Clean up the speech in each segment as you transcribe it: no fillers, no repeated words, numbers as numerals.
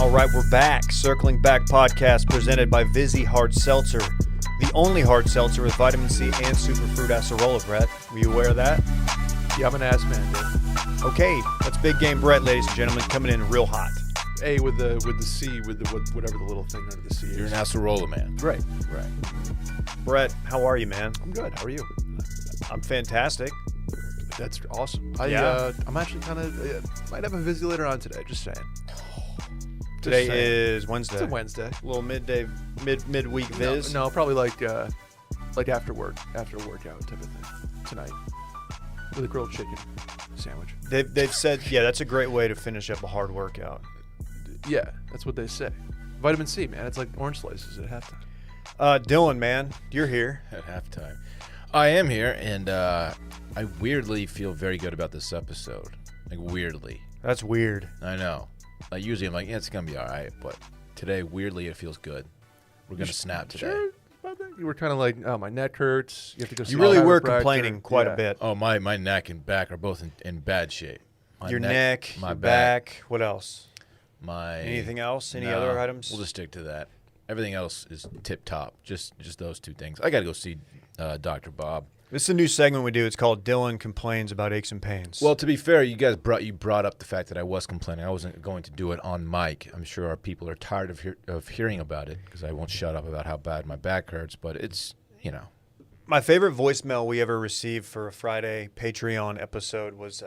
All right, we're back. Circling Back podcast presented by Vizzy Hard Seltzer, the only hard seltzer with vitamin C and superfruit acerola, Brett. Were you aware of that? Yeah, I'm an ass man, dude. Okay, that's Big Game Brett, ladies and gentlemen, coming in real hot. A with the C, with the whatever the little thing under the C is. You're an acerola man. Right. Brett, how are you, man? I'm good. How are you? I'm fantastic. That's awesome. I'm actually kind of might have a Vizzy later on today. Just saying. Today is Wednesday. It's a Wednesday. A little midweek viz. No, probably like after work, after a workout type of thing tonight with a grilled chicken sandwich. They've said, yeah, that's a great way to finish up a hard workout. Yeah, that's what they say. Vitamin C, man. It's like orange slices at halftime. Dylan, man, you're here. At halftime. I am here, and I weirdly feel very good about this episode. Like, weirdly. That's weird. I know. Like, usually I'm like, yeah, it's going to be all right, but today, weirdly, it feels good. We're going to snap today. Sure about that? You were kind of like, oh, my neck hurts. You have to go see You really a were chiropractor. complaining quite a bit. Oh, my neck and back are both in bad shape. Your neck, my your back. What else? Anything else? Any other items? We'll just stick to that. Everything else is tip-top. Just those two things. I got to go see Dr. Bob. This is a new segment we do. It's called Dylan Complains About Aches and Pains. Well, to be fair, you guys brought up the fact that I was complaining. I wasn't going to do it on mic. I'm sure our people are tired of hearing about it because I won't shut up about how bad my back hurts. But it's, My favorite voicemail we ever received for a Friday Patreon episode was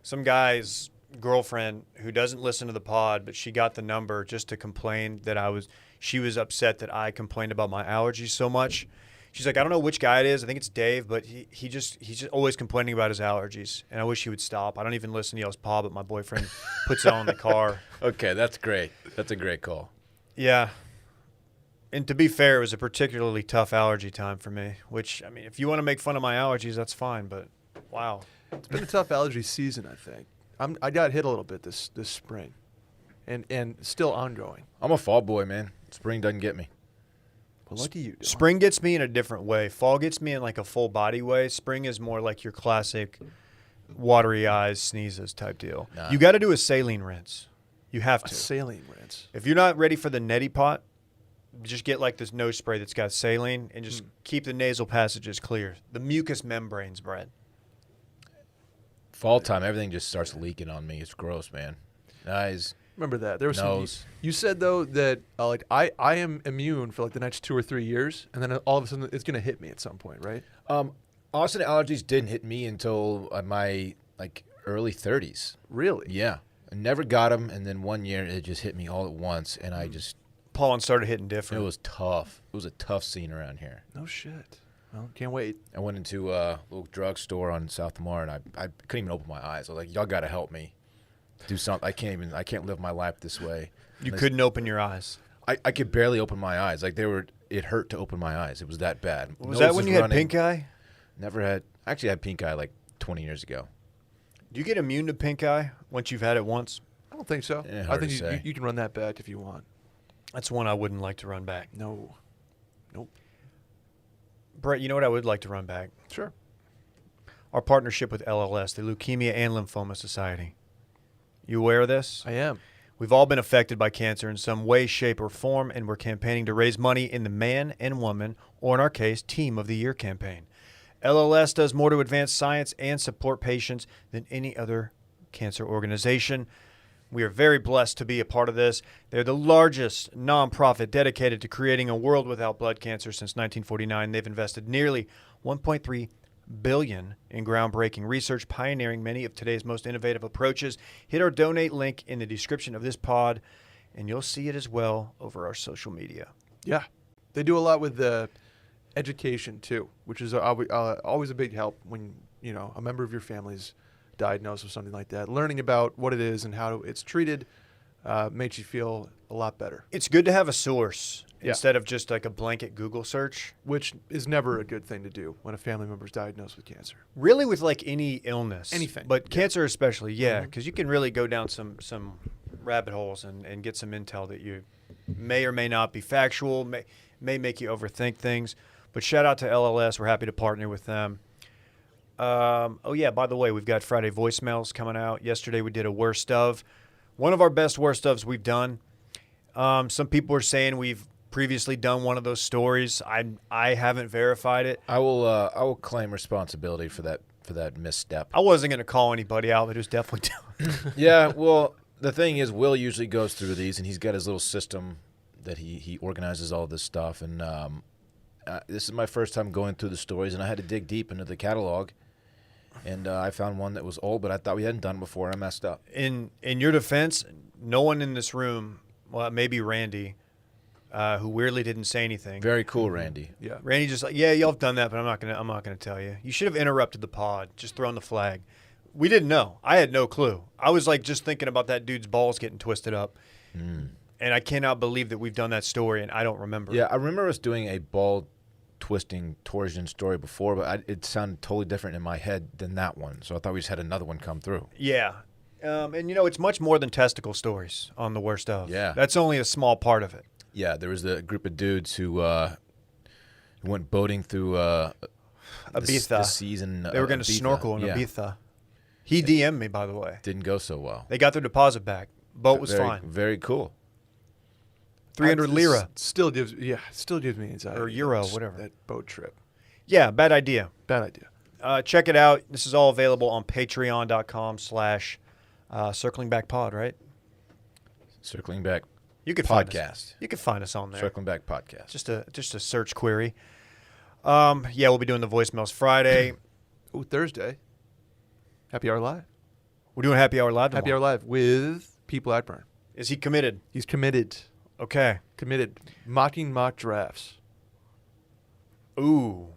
some guy's girlfriend who doesn't listen to the pod, but she got the number just to complain that she was upset that I complained about my allergies so much. She's like, I don't know which guy it is. I think it's Dave, but he's just always complaining about his allergies, and I wish he would stop. I don't even listen to Yell's pod, but my boyfriend puts it on in the car. Okay, that's great. That's a great call. Yeah. And to be fair, it was a particularly tough allergy time for me, which, I mean, if you want to make fun of my allergies, that's fine, but wow. It's been a tough allergy season, I think. I got hit a little bit this spring, and still ongoing. I'm a fall boy, man. Spring doesn't get me. Well, what do you do? Spring gets me in a different way. Fall gets me in like a full body way. Spring is more like your classic watery eyes, sneezes type deal. Nah. You got to do a saline rinse. You have to. A saline rinse. If you're not ready for the neti pot, just get like this nose spray that's got saline and just keep the nasal passages clear. The mucous membranes, Brett. Fall time, everything just starts leaking on me. It's gross, man. Eyes. Remember that. There was Nose. You said, though, that I am immune for like the next 2 or 3 years, and then all of a sudden it's going to hit me at some point, right? Austin allergies didn't hit me until my early 30s. Really? Yeah. I never got them, and then one year it just hit me all at once, and I just... Pollen started hitting different. It was tough. It was a tough scene around here. No shit. Well, can't wait. I went into a little drugstore on South Lamar, and I couldn't even open my eyes. I was like, y'all got to help me. Do something. I can't live my life this way. You couldn't open your eyes. I could barely open my eyes. It hurt to open my eyes. It was that bad. Was that when you had pink eye? Never had. Actually, I had pink eye like 20 years ago. Do you get immune to pink eye once you've had it once? I don't think so. Yeah, I think you can run that back if you want. That's one I wouldn't like to run back. No. Nope. Brett, you know what I would like to run back? Sure. Our partnership with LLS, the Leukemia and Lymphoma Society. You aware of this? I am. We've all been affected by cancer in some way, shape, or form, and we're campaigning to raise money in the Man and Woman, or in our case, Team of the Year campaign. LLS does more to advance science and support patients than any other cancer organization. We are very blessed to be a part of this. They're the largest nonprofit dedicated to creating a world without blood cancer since 1949. They've invested nearly $1.3 billion in groundbreaking research, pioneering many of today's most innovative approaches. Hit our donate link in the description of this pod, and you'll see it as well over our social media. Yeah. They do a lot with education, too, which is always a big help when, a member of your family's diagnosed with something like that. Learning about what it is and how it's treated makes you feel a lot better. It's good to have a source instead of just like a blanket Google search. Which is never a good thing to do when a family member is diagnosed with cancer. Really with like any illness. Anything. But cancer especially, because you can really go down some rabbit holes and get some intel that you may or may not be factual, may make you overthink things. But shout out to LLS. We're happy to partner with them. Oh, yeah, by the way, we've got Friday voicemails coming out. Yesterday we did a worst of. One of our best worst ofs we've done. Some people are saying we've previously done one of those stories. I haven't verified it. I will claim responsibility for that misstep. I wasn't going to call anybody out, but it was definitely done. Yeah, well, the thing is, Will usually goes through these, and he's got his little system that he organizes all this stuff. And this is my first time going through the stories, and I had to dig deep into the catalog. And I found one that was old, but I thought we hadn't done before, and I messed up. In your defense, no one in this room, well, maybe Randy, who weirdly didn't say anything. Very cool, Randy. Yeah. Randy just like, yeah, y'all have done that, but I'm not gonna tell you. You should have interrupted the pod, just thrown the flag. We didn't know. I had no clue. I was like just thinking about that dude's balls getting twisted up, and I cannot believe that we've done that story, and I don't remember. Yeah, I remember us doing a ball twisting torsion story before, but it sounded totally different in my head than that one. So I thought we just had another one come through. Yeah. And, it's much more than testicle stories on the worst of. Yeah. That's only a small part of it. Yeah, there was a group of dudes who went boating through Ibiza. the season. They were going to Ibiza. snorkel in Yeah. Ibiza. He DM'd me, by the way. Didn't go so well. They got their deposit back. Boat was fine. Very cool. 300 lira. Still gives me anxiety. Or euro, whatever. That boat trip. Yeah, bad idea. Bad idea. Check it out. This is all available on patreon.com/circlingbackpod, right? Circling Back You could find us. podcast. You can find us on there. Circling Back podcast. Just a search query. Yeah, we'll be doing the voicemails Friday. Ooh, Thursday. Happy Hour Live. We're doing Happy Hour Live tomorrow. Happy Hour Live with People at Burn. Is he committed? He's committed. Okay. Committed. Mocking mock drafts. Ooh.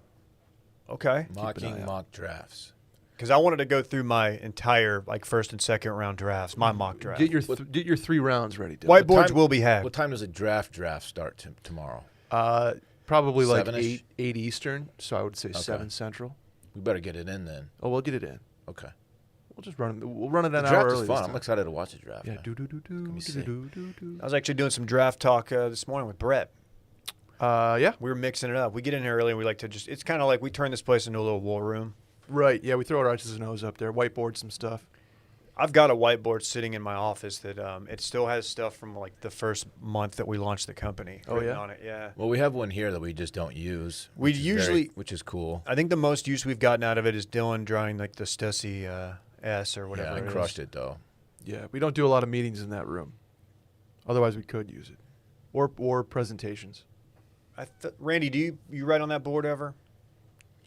Okay. Mocking mock drafts. Because I wanted to go through my entire first and second round drafts, my mock draft. Get your 3 rounds ready. Dylan. Whiteboards will be had. What time does a draft start tomorrow? Probably like 7-ish? 8 Eastern, so I would say 7 Central. We better get it in then. Oh, we'll get it in. Okay. We'll just run it. We'll run it an The hour draft early. is fun. I'm excited to watch the draft. Yeah. sick. I was actually doing some draft talk this morning with Brett. Yeah. We were mixing it up. We get in here early and we like to it's kind of like we turn this place into a little war room. Right. Yeah. We throw our X's and O's up there. Whiteboard some stuff. I've got a whiteboard sitting in my office that it still has stuff from the first month that we launched the company. Oh, written yeah? on it. Yeah. Well, we have one here that we just don't use. We which is usually- which is cool. I think the most use we've gotten out of it is Dylan drawing the Stussy S or whatever. Yeah, I crushed it though. Yeah. We don't do a lot of meetings in that room. Otherwise, we could use it. Or presentations. Randy, do you write on that board ever?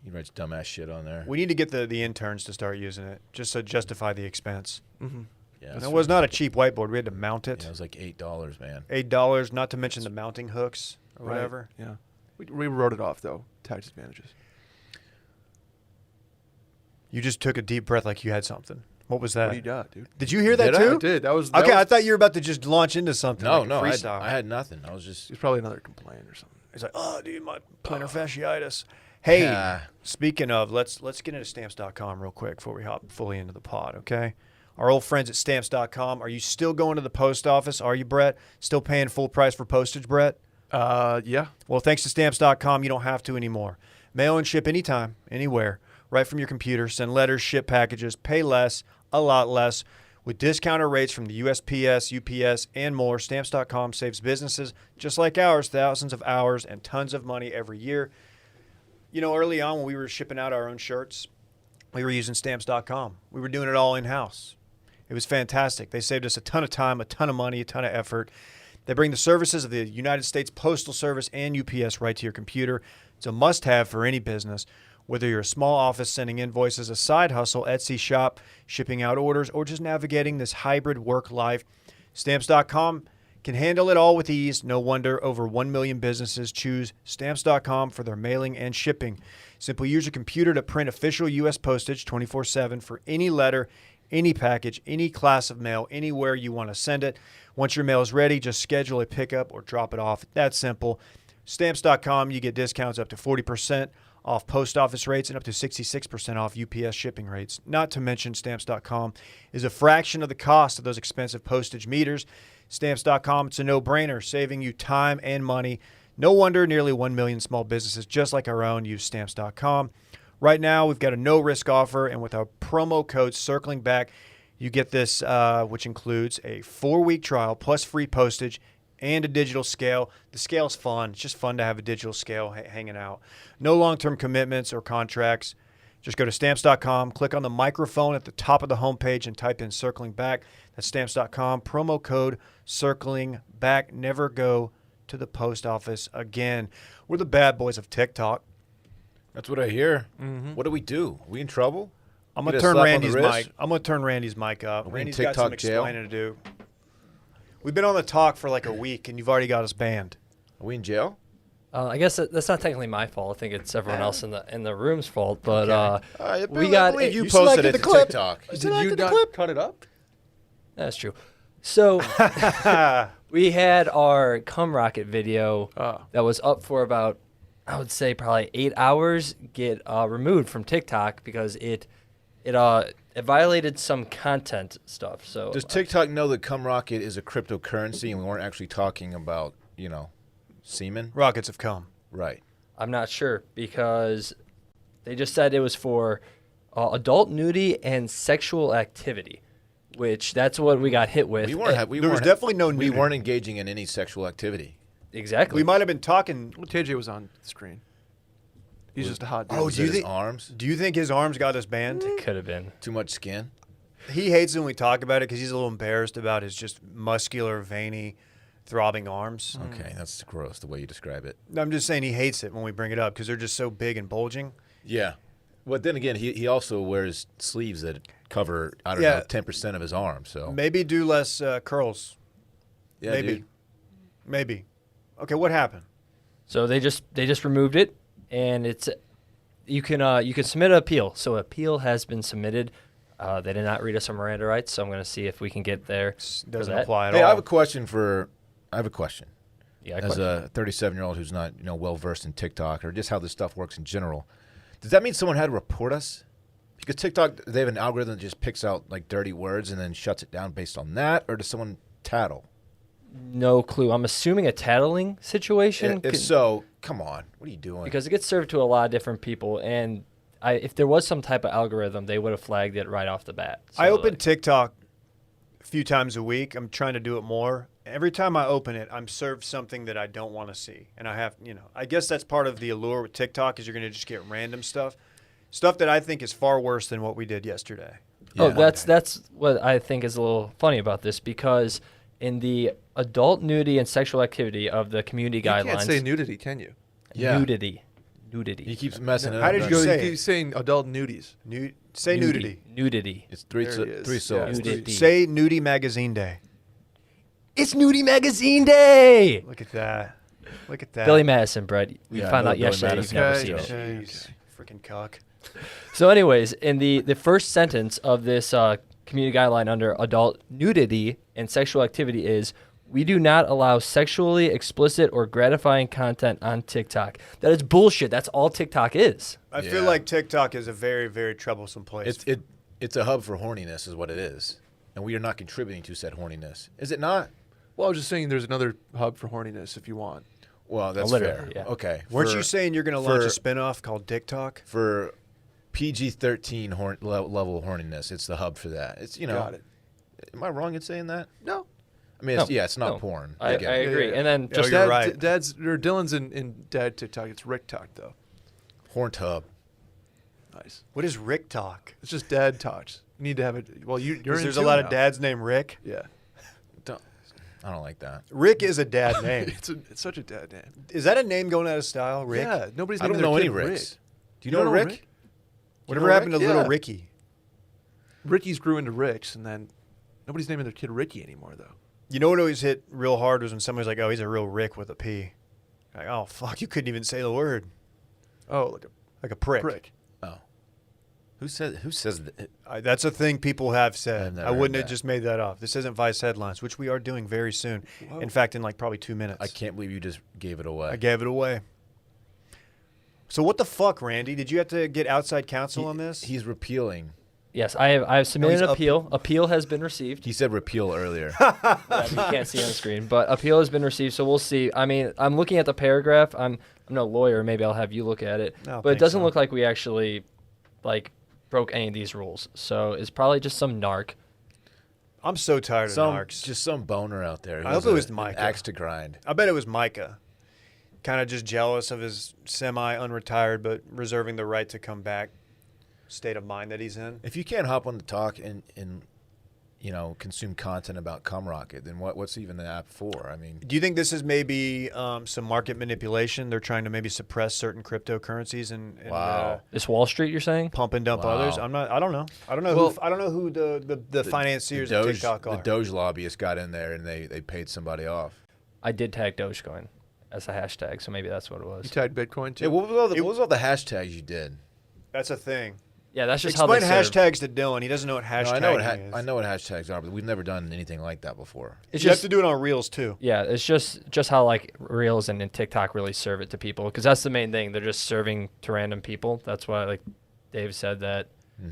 He writes dumbass shit on there. We need to get the interns to start using it just to justify the expense. Mm-hmm. Yeah, And it was not a cheap whiteboard. We had to mount it. Yeah, it was like $8, man. $8, not to mention the mounting hooks or Right. whatever. Yeah. We wrote it off, though. Tax advantages. You just took a deep breath like you had something. What was that? What do you got, dude? Did you hear that Did I? too? I did. That was Okay, I was, thought you were about to just launch into something. No, like a no, freestyle. I had nothing. I was just. It's probably another complaint or something. It's like, oh, dude, my plantar fasciitis. Hey, Yeah. speaking of, let's get into stamps.com real quick before we hop fully into the pod, okay? Our old friends at stamps.com. Are you still going to the post office? Are you, Brett? Still paying full price for postage, Brett? Yeah. Well, thanks to stamps.com, you don't have to anymore. Mail and ship anytime, anywhere, right from your computer. Send letters, ship packages, pay less, a lot less. With discounted rates from the USPS, UPS, and more, stamps.com saves businesses just like ours thousands of hours and tons of money every year. You know, early on when we were shipping out our own shirts, we were using stamps.com. We were doing it all in-house. It was fantastic. They saved us a ton of time, a ton of money, a ton of effort. They bring the services of the United States Postal Service and UPS right to your computer. It's a must-have for any business. Whether you're a small office sending invoices, a side hustle, Etsy shop, shipping out orders, or just navigating this hybrid work life, Stamps.com can handle it all with ease. No wonder over 1 million businesses choose Stamps.com for their mailing and shipping. Simply use your computer to print official U.S. postage 24/7 for any letter, any package, any class of mail, anywhere you want to send it. Once your mail is ready, just schedule a pickup or drop it off. That's simple. Stamps.com, you get discounts up to 40% off post office rates and up to 66% off UPS shipping rates. Not to mention Stamps.com is a fraction of the cost of those expensive postage meters. Stamps.com, it's a no-brainer, saving you time and money. No wonder nearly 1 million small businesses just like our own use Stamps.com. Right now, we've got a no-risk offer, and with our promo code CIRCLINGBACK, you get this, which includes a 4-week trial plus free postage and a digital scale. The scale's fun. It's just fun to have a digital scale hanging out. No long-term commitments or contracts. Just go to Stamps.com, click on the microphone at the top of the homepage, and type in Circling Back. That's Stamps.com. Promo code Circling Back. Never go to the post office again. We're the bad boys of TikTok. That's what I hear. What do we do? Are we in trouble? I'm Get gonna a turn slap on the Randy's wrist? mic. I'm gonna turn Randy's mic up. we in Randy's got some TikTok jail? explaining to do. We've been on the talk for like a week, and you've already got us banned. Are we in jail? I guess that's not technically my fault. I think it's everyone else in the room's fault. But I we got believe you you posted selected it the to clip. TikTok. Did you not cut it up? that's true. So we had our Cum Rocket video that was up for about, I would say, probably 8 hours get removed from TikTok because it violated some content stuff. So Does TikTok know that Cum Rocket is a cryptocurrency and we weren't actually talking about, semen? Rockets have come. Right. I'm not sure because they just said it was for adult nudity and sexual activity, which that's what we got hit with. We weren't. There was definitely no We nudity. weren't engaging in any sexual activity. Exactly. We might have been talking. Well, TJ was on the screen. He's just a hot dude. Oh, Was do you it his think- arms? Do you think his arms got us banned? Could have been. Too much skin? He hates when we talk about it because he's a little embarrassed about his just muscular, veiny, throbbing arms. Okay, that's gross the way you describe it. I'm just saying he hates it when we bring it up because they're just so big and bulging. Yeah. But then again, he also wears sleeves that cover, I don't Yeah. know, 10% of his arm. So Maybe do less curls. yeah, Maybe. dude. Maybe. Okay, what happened? So they just removed it, and it's you can submit an appeal. So appeal has been submitted. They did not read us our Miranda rights, so I'm going to see if we can get there. Doesn't that. apply at Hey, all. I have a question. Yeah, As a 37-year-old who's not, well versed in TikTok or just how this stuff works in general, does that mean someone had to report us? Because TikTok, they have an algorithm that just picks out like dirty words and then shuts it down based on that, or does someone tattle? no clue. I'm assuming a tattling situation. If so, come on, what are you doing? Because it gets served to a lot of different people, and if there was some type of algorithm, they would have flagged it right off the bat. I So, open TikTok a few times a week. I'm trying to do it more. Every time I open it, I'm served something that I don't want to see. And I have, I guess that's part of the allure with TikTok is you're going to just get random stuff. Stuff that I think is far worse than what we did yesterday. Oh, Yeah. that's what I think is a little funny about this, because in the adult nudity and sexual activity of the community You guidelines, can't say nudity, can you? Yeah. nudity. He keeps messing it up. How did you doesn't he? say You it? keep saying adult nudies. Say nudity. Nudity. It's three There it is. three Yeah, syllables. it's Nudity. Say Nudie Magazine Day. It's Nudie Magazine Day. Look at that. Look at that. Billy Madison, Brett. We Yeah, I found know out Billy yesterday Madison. you've never Okay. seen it. Jeez. Freaking cuck. So anyways, in the first sentence of this community guideline under adult nudity and sexual activity is, we do not allow sexually explicit or gratifying content on TikTok. That is bullshit. That's all TikTok is. I feel Yeah. like TikTok is a very, very troublesome place. It's a hub for horniness, is what it is, and we are not contributing to said horniness. Is it not? Well, I was just saying there's another hub for horniness if you want. Well, that's literally, fair. yeah. Okay. Weren't For- you saying you're going to launch a for- spinoff called TikTok? for PG-13 level horniness? It's the hub for that. It's Got it. Am I wrong in saying that? No. I mean, it's not No. porn. I get it. agree. Yeah. And then Oh, just you're right. Dylan's in dad TikTok. It's Rick Talk though. Horn tub. Nice. What is Rick Talk? It's just dad talks. You need to have it. Well, you're in. There's a too lot now. of dads named Rick. Yeah. I don't like that. Rick is a dad name. It's such a dad name. Is that a name going out of style, Rick? Yeah. Nobody's I naming don't know their any kid Ricks. Rick. Do you know Rick? Whatever know happened Rick? to little Yeah. Ricky? Rickies grew into Ricks, and then nobody's naming their kid Ricky anymore, though. You know what always hit real hard was when somebody's like, oh, he's a real Rick with a P. Like, oh, fuck, you couldn't even say the word. Oh, Like a prick. prick. Oh. Who says that? That's a thing people have I've said. never I wouldn't heard have that. just made that up. This isn't Vice headlines, which we are doing very soon. Whoa. In fact, in like probably 2 minutes. I can't believe you just gave it away. I gave it away. So what the fuck, Randy? Did you have to get outside counsel on this? He's repealing. yes, I have submitted he's an up- appeal. Appeal has been received. He said repeal earlier. That you can't see on the screen, but appeal has been received, so we'll see. I mean, I'm looking at the paragraph. I'm no lawyer. Maybe I'll have you look at it. I don't But it think doesn't so. look like we actually broke any of these rules. So it's probably just some narc. I'm so tired of narcs. Just some boner out there. I hope it was an Micah. axe to grind. I bet it was Micah. Kind of just jealous of his semi-unretired but reserving the right to come back state of mind that he's in. If you can't hop on the talk and consume content about CumRocket, then what's even the app for? I mean, Do you think this is maybe some market manipulation? They're trying to maybe suppress certain cryptocurrencies and Wow. This Wall Street, you're saying? pump and dump Wow. others. I don't know. I don't know. Well, I don't know who the financiers of TikTok are. The Doge lobbyists got in there and they paid somebody off. I did tag Dogecoin as a hashtag, so maybe that's what it was. You tagged Bitcoin too. Yeah, what was all the hashtags you did? That's a thing. Yeah, that's just Explain how they serve. hashtags to Dylan. He doesn't know what hashtags is. I know what hashtags are, but we've never done anything like that before. It's You just have to do it on Reels too. Yeah, it's just how like Reels and TikTok really serve it to people, because that's the main thing. They're just serving to random people. That's why, like Dave said, that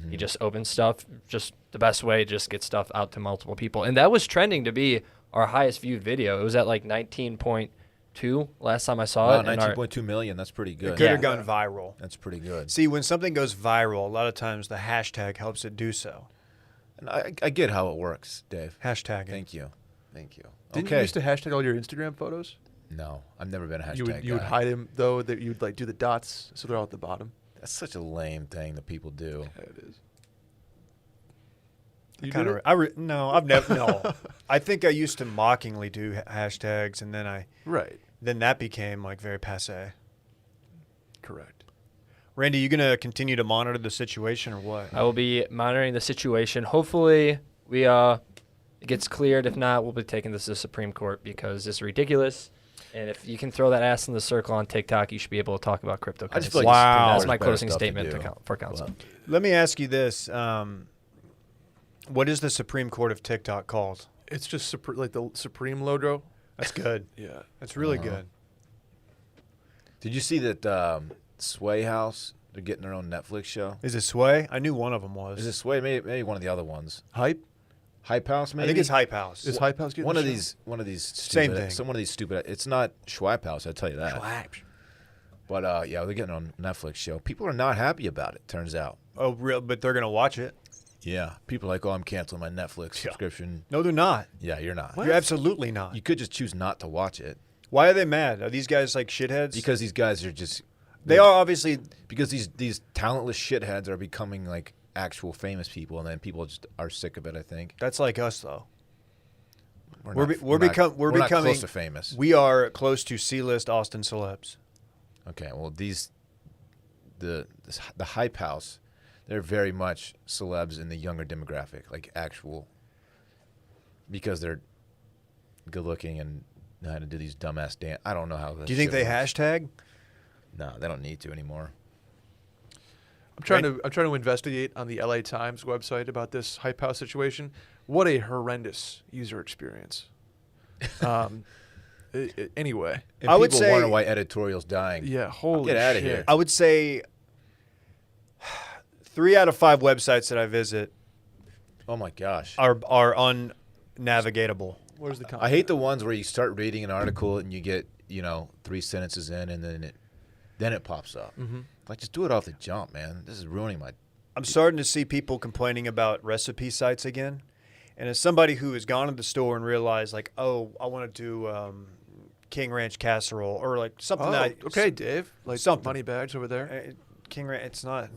he just opens stuff. Just the best way to just get stuff out to multiple people. And that was trending to be our highest viewed video. It was at like 19.2 last time I saw Wow, it. and 19.2 million. That's pretty It good. could Yeah. have gone viral. That's pretty good. See, when something goes viral, a lot of times the hashtag helps it do so. And I get how it works, Dave. Hashtagging. Thank you. Didn't Okay. you used to hashtag all your Instagram photos? No, I've never been a hashtag You would guy. hide them though. That you'd like do the dots so they're all at the bottom. That's such a lame thing that people do. Yeah, it is. You Kind did of. it? No, I've never. No, I think I used to mockingly do hashtags, and Right. then that became like very passe. Correct. Randy, you gonna continue to monitor the situation or what? I will be monitoring the situation. Hopefully, it gets cleared. If not, we'll be taking this to the Supreme Court because it's ridiculous. And if you can throw that ass in the circle on TikTok, you should be able to talk about cryptocurrency. I just feel like Wow. That's my better closing stuff to statement do. for council. Well, Let me ask you this: what is the Supreme Court of TikTok called? It's just like the Supreme logo. That's good. Yeah. That's really Uh-huh. good. Did you see that Sway House? They're getting their own Netflix show. Is it Sway? I knew one of them was. Is it Sway? Maybe one of the other ones. Hype. Hype House, maybe. I think it's Hype House. Is Hype House getting one a of show? these Same stupid, thing. Some one of these stupid. It's not Schweip House, I tell you that. But yeah, they're getting on Netflix show. People are not happy about it. Turns out. Oh, real? But they're gonna watch it. Yeah, people are like, oh, I'm canceling my Netflix subscription. No, they're not. Yeah, you're not. You're absolutely not. You could just choose not to watch it Why are they mad? Are these guys like shitheads? because these guys are just. they are obviously. Because these talentless shitheads are becoming like actual famous people, and then people just are sick of it. I think That's like us though. we're We're not becoming close to famous. We are close to C-list Austin celebs. Okay, well the Hype House, they're very much celebs in the younger demographic, like actual, because they're good looking and know how to do these dumbass dance. I don't know how. Do you think they hashtag? No, they don't need to anymore. I'm trying to investigate on the LA Times website about this Hype House situation. What a horrendous user experience. Anyway, And I would people say- wonder why editorial's dying. yeah, holy Get outta shit. here. I would say 3 out of 5 websites that I visit Oh my gosh. are unnavigatable. Where's the I hate the ones where you start reading an article and you get 3 sentences in and then it pops up. Mm-hmm. Like, just do it off the jump, man. This is ruining my. I'm starting to see people complaining about recipe sites again. And as somebody who has gone to the store and realized, like, oh, I want to do King Ranch casserole or like something Oh, that okay, Dave. Like something. money bags over there. King Ranch, it's not.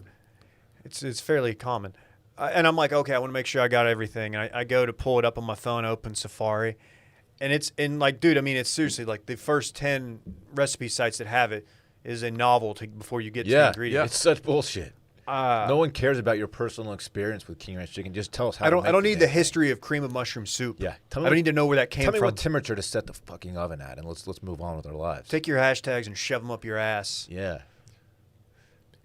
It's fairly common. And I'm like, okay, I want to make sure I got everything. And I go to pull it up on my phone, open Safari. And it's in like, dude, I mean, it's seriously like the first 10 recipe sites that have it is a novelty before you get to the Yeah, ingredients. it's such bullshit. Uh, No one cares about your personal experience with King Ranch chicken. Just tell us how. I to don't. make I don't need the damn thing. history of cream of mushroom soup. Yeah, I don't need to know where that came Tell me from. what temperature to set the fucking oven at, and let's move on with our lives. Take your hashtags and shove them up your ass. Yeah.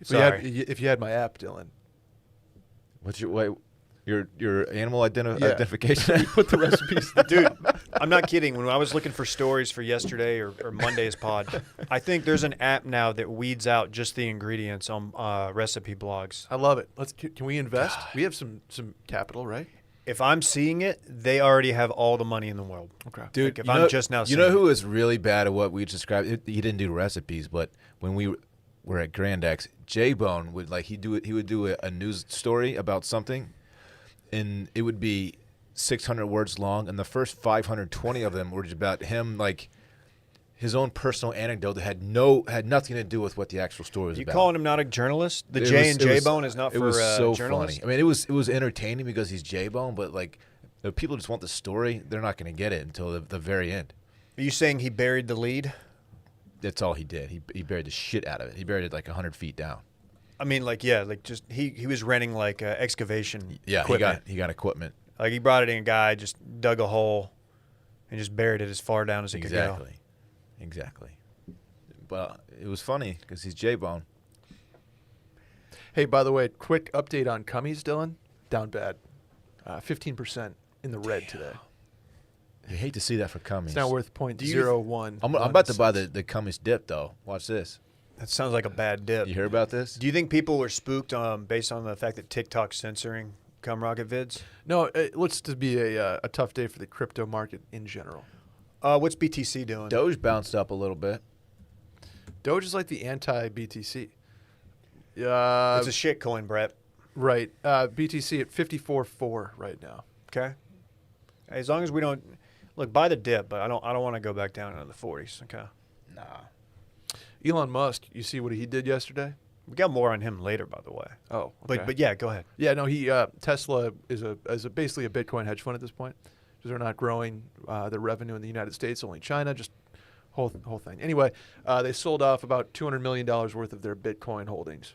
Sorry. If you had my app, Dylan. What's your animal identification? You put the recipes. Dude, I'm not kidding. When I was looking for stories for yesterday or Monday's pod, I think there's an app now that weeds out just the ingredients on recipe blogs. I love it. Can we invest? We have some capital, right? If I'm seeing it, they already have all the money in the world. Okay. Dude, Like, if I'm just now you seeing know it. who is really bad at what we described? He didn't do recipes, but when we were at Grand X, J-Bone would he would do a news story about something, and it would be 600 words long, and the first 520 of them were just about him, like his own personal anecdote that had nothing to do with what the actual story was You about. calling him not a journalist? The J and J Bone is not It for was so journalists. funny. I mean, it was entertaining because he's J Bone, but like if people just want the story, they're not going to get it until the very end. Are you saying he buried the lead? That's all he did. He buried the shit out of it. He buried it like 100 feet down. I mean, like, yeah, like just he was renting like excavation equipment. He got equipment. Like he brought it in, a guy just dug a hole and just buried it as far down as it could go. Exactly. But it was funny because he's J-Bone. Hey, by the way, quick update on Cummies, Dylan. Down bad. 15% in the red today. You hate to see that for Cummies. It's now worth .01. I'm about to buy the Cummies dip, though. Watch this. That sounds like a bad dip. You hear about this? Do you think people were spooked based on the fact that TikTok's censoring cum rocket vids? No, it looks to be a tough day for the crypto market in general. What's BTC doing? Doge bounced up a little bit. Doge is like the anti-BTC. It's a shit coin, Brett. Right. BTC at 54.4 right now. Okay. As long as we don't look, buy the dip, but I don't want to go back down into the 40s. Okay. Nah. Elon Musk, you see what he did yesterday? We got more on him later, by the way. Oh, okay. But yeah, go ahead. Yeah, no, he Tesla is basically a Bitcoin hedge fund at this point because they're not growing their revenue in the United States, only China, just whole thing. Anyway, they sold off about $200 million worth of their Bitcoin holdings.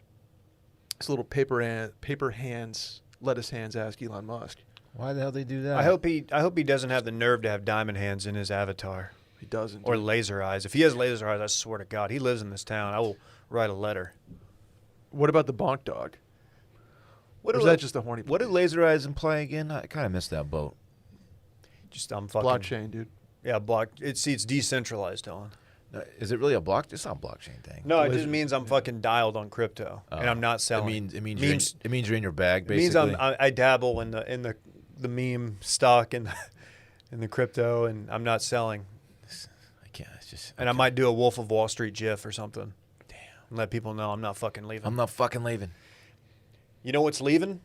It's a little paper hands, lettuce hands. Ask Elon Musk. Why the hell they do that? I hope he doesn't have the nerve to have diamond hands in his avatar He doesn't. or laser eyes. If he has laser eyes, I swear to God, he lives in this town. I will write a letter. What about the bonk dog? Or is that just a horny? What did Laser Eyes imply again? I kind of missed that boat. Just fucking blockchain, dude? Yeah, it's decentralized, Ellen. Is it really a block? It's not a blockchain thing. No, it just means I'm fucking dialed on crypto, and I'm not selling. It means you're in your bag. It means Basically, I dabble in the meme stock and in the crypto, and I'm not selling. I can't. It's just. And I might do a Wolf of Wall Street GIF or something. Damn. And let people know I'm not fucking leaving. I'm not fucking leaving. You know what's leaving?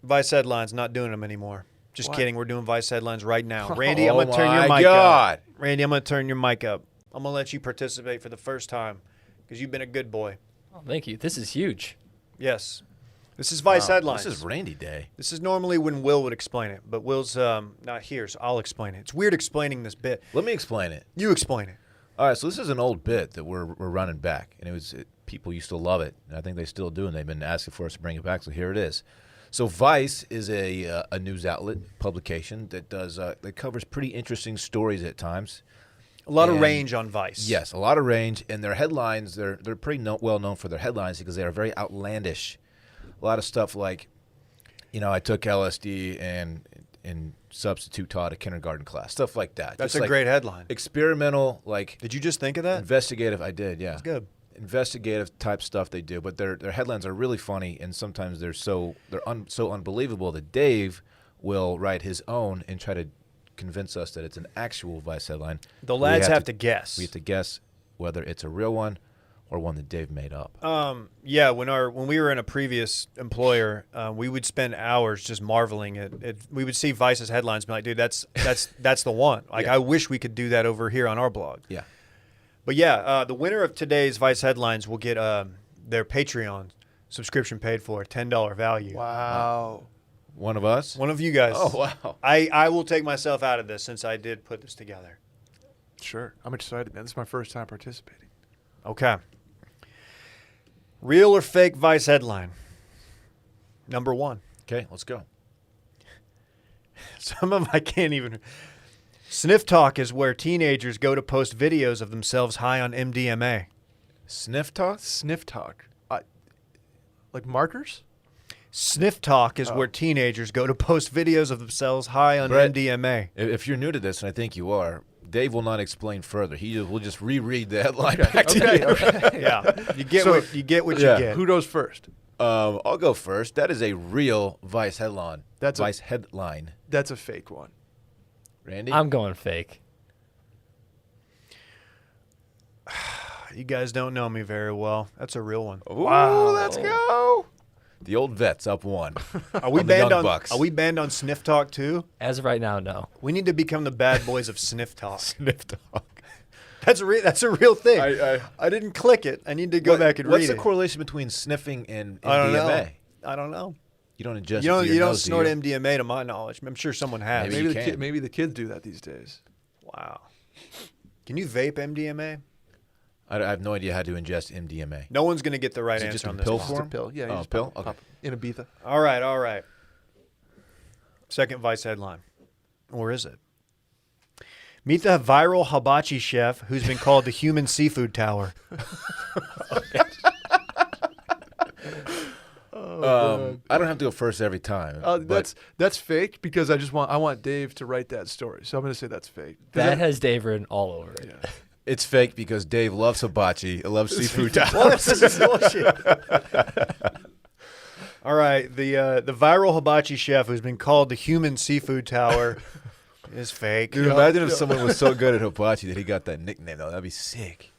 Vice headlines. Not doing them anymore. Just What? kidding. We're doing Vice headlines right now. Randy, I'm gonna turn your my mic God. up. Randy, I'm gonna turn your mic up. I'm gonna let you participate for the first time because you've been a good boy. Oh, thank you. This is huge. Yes. This is Vice Wow, headlines. This is Randy Day. This is normally when Will would explain it, but Will's not here, so I'll explain it. It's weird explaining this bit. Let me explain it. You explain it. All right, so this is an old bit that we're running back, and people used to love it, and I think they still do, and they've been asking for us to bring it back. So here it is. So Vice is a news outlet publication that that covers pretty interesting stories at times. A lot of range on Vice. Yes, a lot of range, and their headlines they're pretty well known for their headlines because they are very outlandish. A lot of stuff like, I took LSD and substitute taught a kindergarten class, stuff like that. That's Just a great headline. Experimental, like Did you just think of that? investigative. I did, yeah. That's good. Investigative type stuff they do, but their headlines are really funny, and sometimes they're so unbelievable that Dave will write his own and try to convince us that it's an actual Vice headline. The lads have to guess. We have to guess whether it's a real one or one that Dave made up. Yeah, when we were in a previous employer, we would spend hours just marveling at we would see Vice's headlines and be like, dude, that's the one. Like, Yeah. I wish we could do that over here on our blog. Yeah. But yeah, the winner of today's Vice headlines will get their Patreon subscription paid for, $10 value. Wow. One of us? One of you guys. Oh, wow. I will take myself out of this since I did put this together. Sure. I'm excited, man. This is my first time participating. Okay. Real or fake Vice headline? Number one. Okay, let's go. Some of them I can't even. Sniff talk is where teenagers go to post videos of themselves high on MDMA. Sniff talk? Sniff talk. Like markers? Sniff talk is where teenagers go to post videos of themselves high on Brett, MDMA. If you're new to this, and I think you are, Dave will not explain further. He will just reread the headline back to you. Okay. Yeah, you get So- what you Yeah. get. Who goes first? I'll go first. That is a real Vice headline. That's Vice headline. That's a fake one. Randy? I'm going fake. You guys don't know me very well. That's a real one. Ooh, Wow. let's go. The old vets up one. Are we on the banned Young on? Bucks. Are we banned on Sniff Talk too? As of right now, no. We need to become the bad boys of Sniff Talk. Sniff Talk. That's a real thing. I- I didn't click it. I need to go back and read What's it. the correlation between sniffing and I don't MDMA? know. I don't know. You don't ingest. You don't. it through your You don't nose, do snort you? MDMA, to my knowledge. I'm sure someone has. Maybe you can. Maybe the kids do that these days. Wow. Can you vape MDMA? I have no idea how to ingest MDMA. No one's going to get the right Is it answer just in on this pill one. form? It's a pill. Yeah. You Oh, just pill? pop in Ibiza. All right, all right. Second Vice headline. Or is it? Meet the viral hibachi chef who's been called the human seafood tower. I don't have to go first every time. but That's fake because I want Dave to write that story. So I'm going to say that's fake. 'Cause That has Dave written all over it. yeah. it's fake because Dave loves hibachi. He loves seafood What? towers. This is bullshit. All right, the viral hibachi chef who's been called the human seafood tower is fake. Dude, imagine if someone was so good at hibachi that he got that nickname. Though that'd be sick.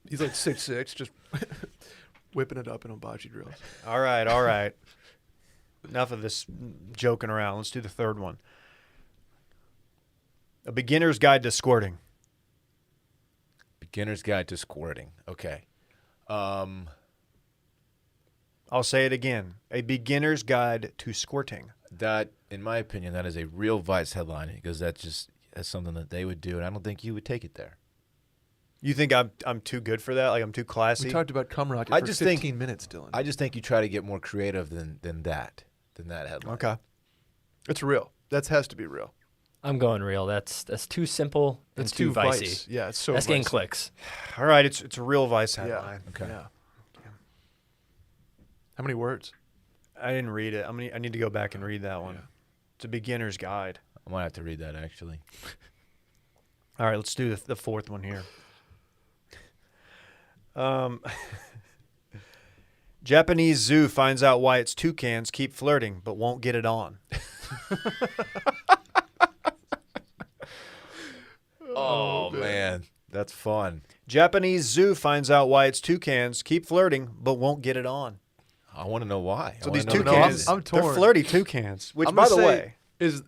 He's like 6'6", just whipping it up in hibachi drills. All right, all right. Enough of this joking around. Let's do the third one. A beginner's guide to squirting. Beginner's guide to squirting. Okay. I'll say it again. A beginner's guide to squirting. That, in my opinion, that is a real Vice headline because that's something that they would do, and I don't think you would take it there. You think I'm too good for that? Like I'm too classy? We talked about cum rocket I for just 15 think- minutes, Dylan. I just think you try to get more creative than that headline. Okay. It's real. That has to be real. I'm going real. That's too simple. That's and too too vicey. Vice. Yeah, it's so That's getting Vice. clicks. All right, it's a real Vice Yeah. headline. Okay. Yeah. How many words? I didn't read it. I need to go back and read that one. Yeah. It's a beginner's guide. I might have to read that actually. All right, let's do the fourth one here. Japanese zoo finds out why its toucans keep flirting but won't get it on. Oh man, that's fun. Japanese zoo finds out why its toucans keep flirting but won't get it on. I want to know why. So I these wanna know toucans, I'm they're torn. flirty toucans, which, I'm by gonna the say way, is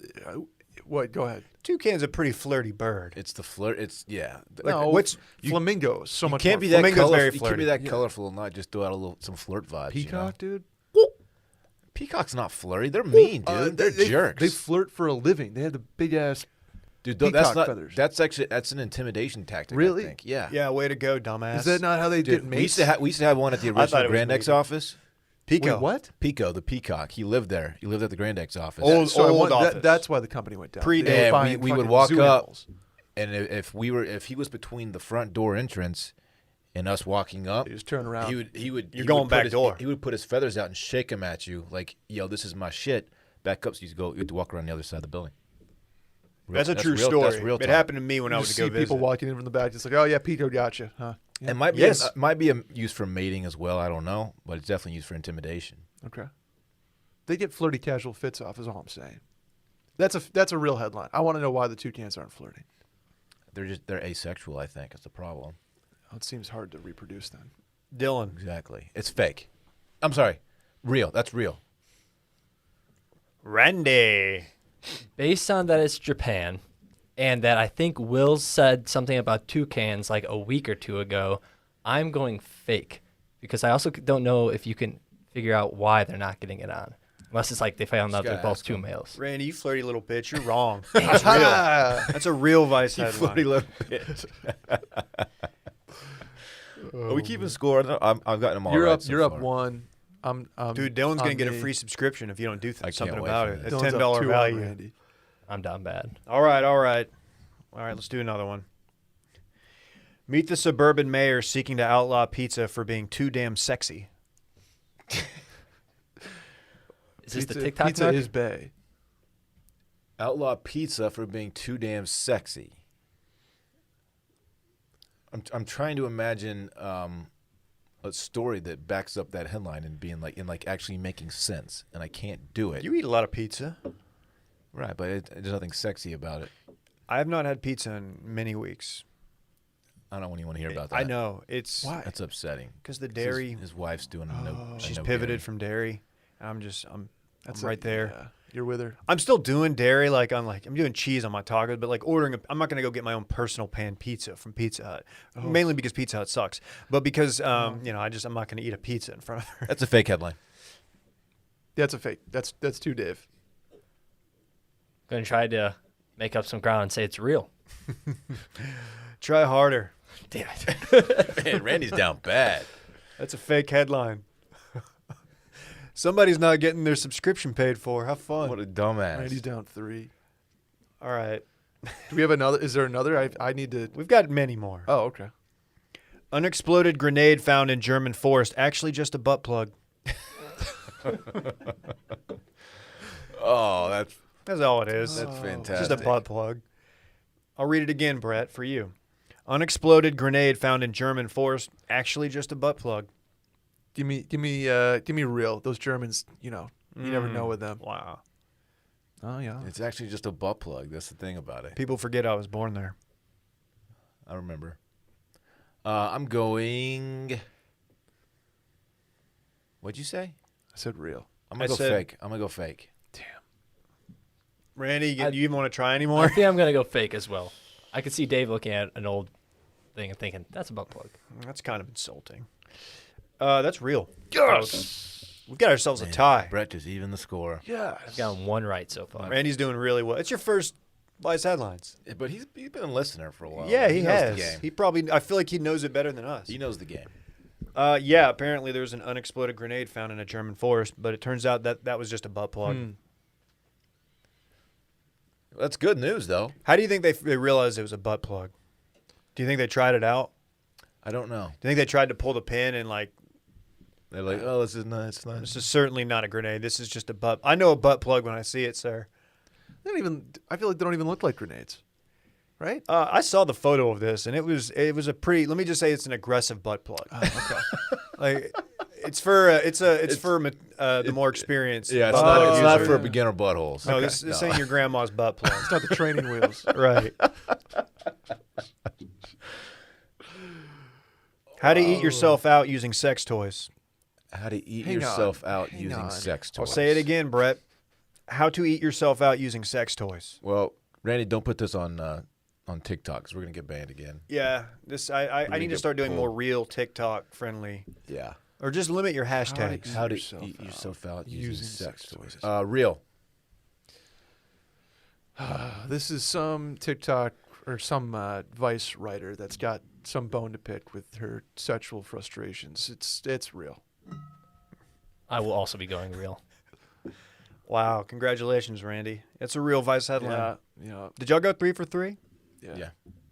what? Go ahead. toucan's a pretty flirty bird. It's the flirt. It's yeah. Like, no, what's flamingo? So You much. can't more be fun. that Flamingo's colorful. very You can't be flirty. that Yeah. colorful and not just throw out some flirt vibes. Peacock, you know? dude. Peacock's not flirty. They're mean, dude. They're jerks. They flirt for a living. They have the big ass. Dude, that's peacock not. feathers. That's an intimidation tactic. Really? I think. Yeah. Yeah, way to go, dumbass. Is that not how they Dude, get we used mates? to have one at the I thought original it was Grand X mating. office. Pico? Wait, what? Pico, the peacock. He lived there. He lived at the Grand X office. Old- So I old want- office. that's why the company went down. Pre- They were And buying we would fucking walk zoo up, animals. and if he was between the front door entrance and us walking up, They just turn around. he would. You're he going would back put his, door. He would put his feathers out and shake them at you like, "Yo, this is my shit." Back up, so you had to walk around the other side of the building. That's a true real, story. That's real It talk. happened to me when I You was just to go see people visit. walking in from the back. It's like, oh yeah, Pico gotcha, huh? Yeah. It might be Yes. might be used for mating as well. I don't know, but it's definitely used for intimidation. Okay. They get flirty casual fits off. Is all I'm saying. That's a real headline. I want to know why the toucans aren't flirting. They're asexual. I think is the problem. Oh, it seems hard to reproduce then. Dylan. Exactly. It's fake. I'm sorry. Real. That's real. Randy. Based on that it's Japan, and that I think Will said something about toucans like a week or two ago, I'm going fake because I also don't know if you can figure out why they're not getting it on. Unless it's like they found out Just they're gotta both ask two them. males. Randy, you flirty little bitch. You're wrong. That's real. That's a real Vice You headline. flirty little bitch. Are we keeping score? I've gotten them all You're right up. so You're up far. one. Dude, Dylan's going to I'm get a the- free subscription if you don't do I can't something wait about for it. this. A Dylan's up $10 2 on value. Randy. I'm down bad. All right, all right. All right, let's do another one. Meet the suburban mayor seeking to outlaw pizza for being too damn sexy. Is this the Pizza- TikTok Pizza mark? is Bay. Outlaw pizza for being too damn sexy. I'm trying to imagine a story that backs up that headline and being like actually making sense, and I can't do it. You eat a lot of pizza. Right, but there's nothing sexy about it. I have not had pizza in many weeks. I don't even want to hear about that. I know. It's Why? That's upsetting. because the dairy. His wife's doing a She's no pivoted dairy. from dairy. I'm That's right there. Yeah, you're with her. I'm still doing dairy. I'm doing cheese on my tacos, but like ordering. I'm not gonna go get my own personal pan pizza from Pizza Hut, mainly because Pizza Hut sucks. But because I'm not gonna eat a pizza in front of her. That's a fake headline. That's a fake. That's too Dave. Gonna try to make up some ground and say it's real. Try harder. Damn it. Man, Randy's down bad. That's a fake headline. Somebody's not getting their subscription paid for. How fun. What a dumbass. Randy's down 3. All right. Do we have another? Is there another? I need to. We've got many more. Oh, okay. Unexploded grenade found in German forest. Actually just a butt plug. Oh, That's all it is. that's It's fantastic. just a butt plug. I'll read it again, Brett, for you. Unexploded grenade found in German forest. Actually just a butt plug. Give me real. Those Germans, you never know with them. Wow. Oh yeah. It's actually just a butt plug. That's the thing about it. People forget I was born there. I remember. I'm going. What'd you say? I said real. I'm gonna go fake. I'm gonna go fake. Damn. Randy, you I- even want to try I anymore? think I'm gonna go fake as well. I could see Dave looking at an old thing and thinking that's a butt plug. That's kind of insulting. That's real. Yes. We've got ourselves a tie. Brett just even the score. Yeah. I've gotten one right so far. Randy's doing really well. It's your first Vice headlines. But he's been a listener for a while. Yeah, he knows has. the game. He probably. I feel like he knows it better than us. He knows the game. Yeah. Apparently, there was an unexploded grenade found in a German forest, but it turns out that was just a butt plug. That's good news, though. How do you think they realized it was a butt plug? Do you think they tried it out? I don't know. Do you think they tried to pull the pin and like? They're like, oh, this is nice. This is certainly not a grenade. This is just a butt. I know a butt plug when I see it, sir. They don't even. I feel like they don't even look like grenades, right? I saw the photo of this, and it was a pretty. Let me just say, it's an aggressive butt plug. Okay. Like, it's for the more experienced. Yeah, it's butt plug not user. for beginner buttholes. No, this ain't your grandma's butt plug. It's not the training wheels. Right. How to eat yourself out using sex toys. How to eat Hang yourself on. out Hang using on. sex I'll toys. say it again, Brett. How to eat yourself out using sex toys. Well, Randy, don't put this on TikTok because we're gonna get banned again. Yeah, I need to get start doing pulled. more real TikTok friendly, Yeah. or just limit your hashtags. How to yourself eat out yourself out using using sex sex toys. Real. This is some TikTok or some Vice writer that's got some bone to pick with her sexual frustrations. It's real. I will also be going real. Wow, congratulations, Randy. That's a real Vice headline. Yeah. Yeah. Did y'all go 3 for 3? Yeah.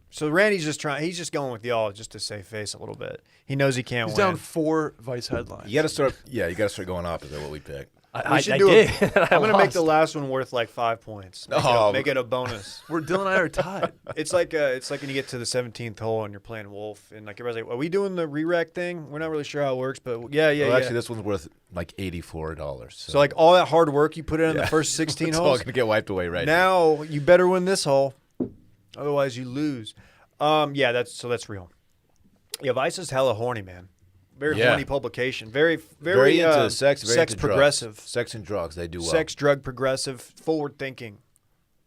So Randy's just trying. He's just going with y'all just to save face a little bit. He knows he can't He's win. down 4 Vice headlines. You got to start. Yeah, you got to start going opposite what we pick. I should I do did. I'm gonna make the last one worth like 5 points. Make it a bonus. Dylan and I are tied. It's like when you get to the 17th hole and you're playing Wolf, and like everybody's like, "Are we doing the re-rec thing?" We're not really sure how it works, but yeah. Well, actually, this one's worth like $84. So like all that hard work you put in the first 16 it's all holes, gonna get wiped away right now. now you better win this hole, otherwise you lose. Yeah, that's real. Yeah, Vice is hella horny, man. Very horny publication. Very into sex. Very sex into progressive. Drugs. Sex and drugs. They do well. Sex, drug progressive, forward thinking.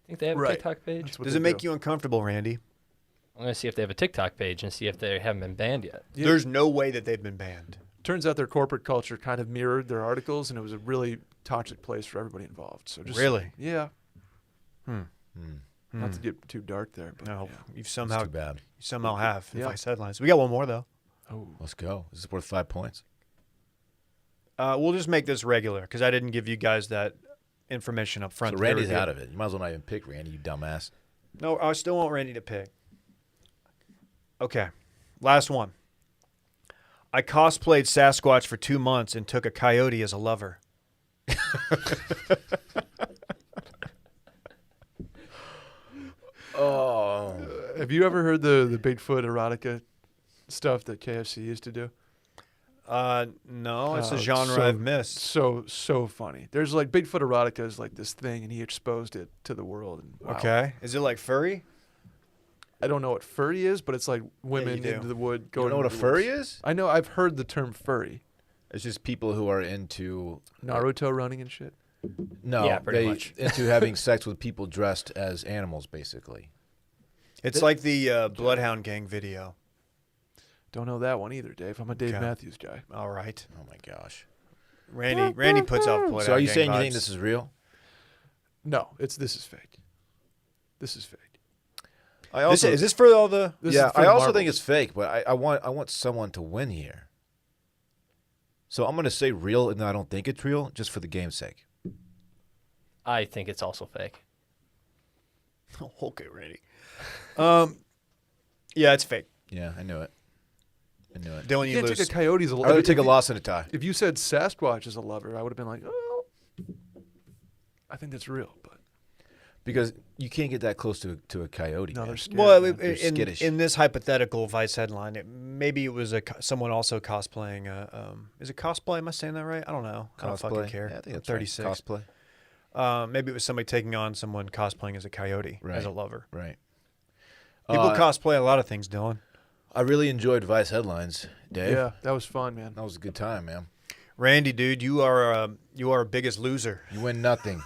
think they have a Right. TikTok page. That's what Does they it make do. you uncomfortable, Randy? I'm gonna see if they have a TikTok page and see if they haven't been banned yet. Yeah. There's no way that they've been banned. Turns out their corporate culture kind of mirrored their articles, and it was a really toxic place for everybody involved. So just Really? yeah. Hmm. Not to get too dark there, but No, yeah. you've That's somehow too bad. have Yeah. Vice headlines. We got one more though. Oh, Let's go. This is worth 5 points. We'll just make this regular because I didn't give you guys that information up front. So Randy's out of it. You might as well not even pick Randy, you dumbass. No, I still want Randy to pick. Okay, last one. I cosplayed Sasquatch for 2 months and took a coyote as a lover. Oh. have you ever heard the Bigfoot erotica stuff that KFC used to do? No, it's a Oh, genre so- I've missed. So funny. There's like Bigfoot erotica is like this thing, and he exposed it to the world. And wow. Okay, is it like furry? I don't know what furry is, but it's like women do. into the wood. You Going know what a into the furry woods. is? I know. I've heard the term furry. It's just people who are into Naruto running and shit. no, Yeah, pretty they much. into having sex with people dressed as animals, basically. It's like the Bloodhound Gang video. Don't know that one either, Dave. I'm a Dave Okay. Matthews guy. All right. Oh my gosh! Randy puts out Bloodhound So are you Gang saying you vibes. think this is real? No, this is fake. This is fake. I also Is this for all the? This yeah, is for I the also think marbles. it's fake, but I want someone to win here. So I'm gonna say real, and I don't think it's real, just for the game's sake. I think it's also fake. Okay, Randy. Yeah, it's fake. Yeah, I knew it. I knew it. Dylan, You you can't lose. take a coyote as a I lover. would take a loss in a tie. If you said Sasquatch is a lover, I would have been like, oh. I think that's real, but Because you can't get that close to a coyote. no, man. they're scared. Well, man. They're skittish. in this hypothetical Vice headline, maybe it was someone also cosplaying. Is it cosplay? Am I saying that right? I don't know. I don't fucking Cosplay. care. Yeah, I think I'm that's right. 36. Cosplay. Maybe it was somebody taking on someone cosplaying as a coyote as Right. a lover. Right. People cosplay a lot of things, Dylan. I really enjoyed Vice headlines, Dave. Yeah, that was fun, man. That was a good time, man. Randy, dude, you are our biggest loser. You win nothing.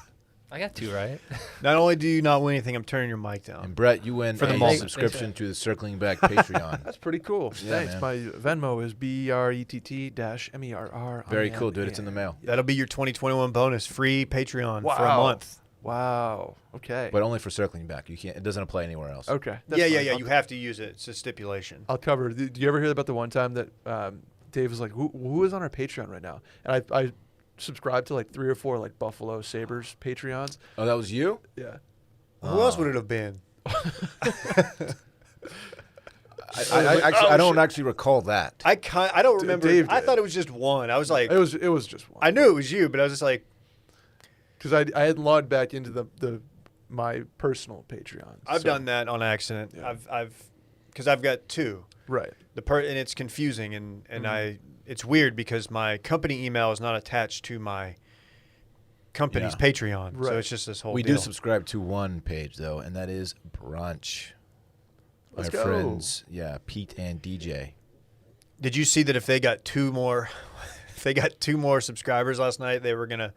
I got 2 right. Not only do you not win anything, I'm turning your mic down. And Brett, you win For the a moment. subscription to the Circling Back Patreon. That's pretty cool. Yeah, Thanks. man. My Venmo is BRETT-MERR. Very cool, dude. It's in the mail. That'll be your 2021 bonus, free Patreon for a Wow. month. Wow. Okay. But only for Circling Back. You can't. It doesn't apply anywhere else. Okay. That's Yeah. fine. You have to use it. It's a stipulation. I'll cover. Do you ever hear about the one time that Dave was like, who is on our Patreon right now? And I subscribed to like 3 or 4 like Buffalo Sabres Patreons. Oh, that was you? Yeah. Who else would it have been? I don't actually recall that. I don't remember. Dave I did. thought it was just one. I was like, It was just one. I knew it was you, but I was just like, Because I had logged back into my personal Patreon. I've so- done that on accident. Yeah. Because I've got 2. Right. And it's confusing and it's weird because my company email is not attached to my company's Yeah. Patreon. So Right. it's just this whole We deal. do subscribe to one page though, and that is brunch. Let's Our go. friends, yeah, Pete and DJ. Did you see that if they got 2 more if they got 2 more subscribers last night, they were going to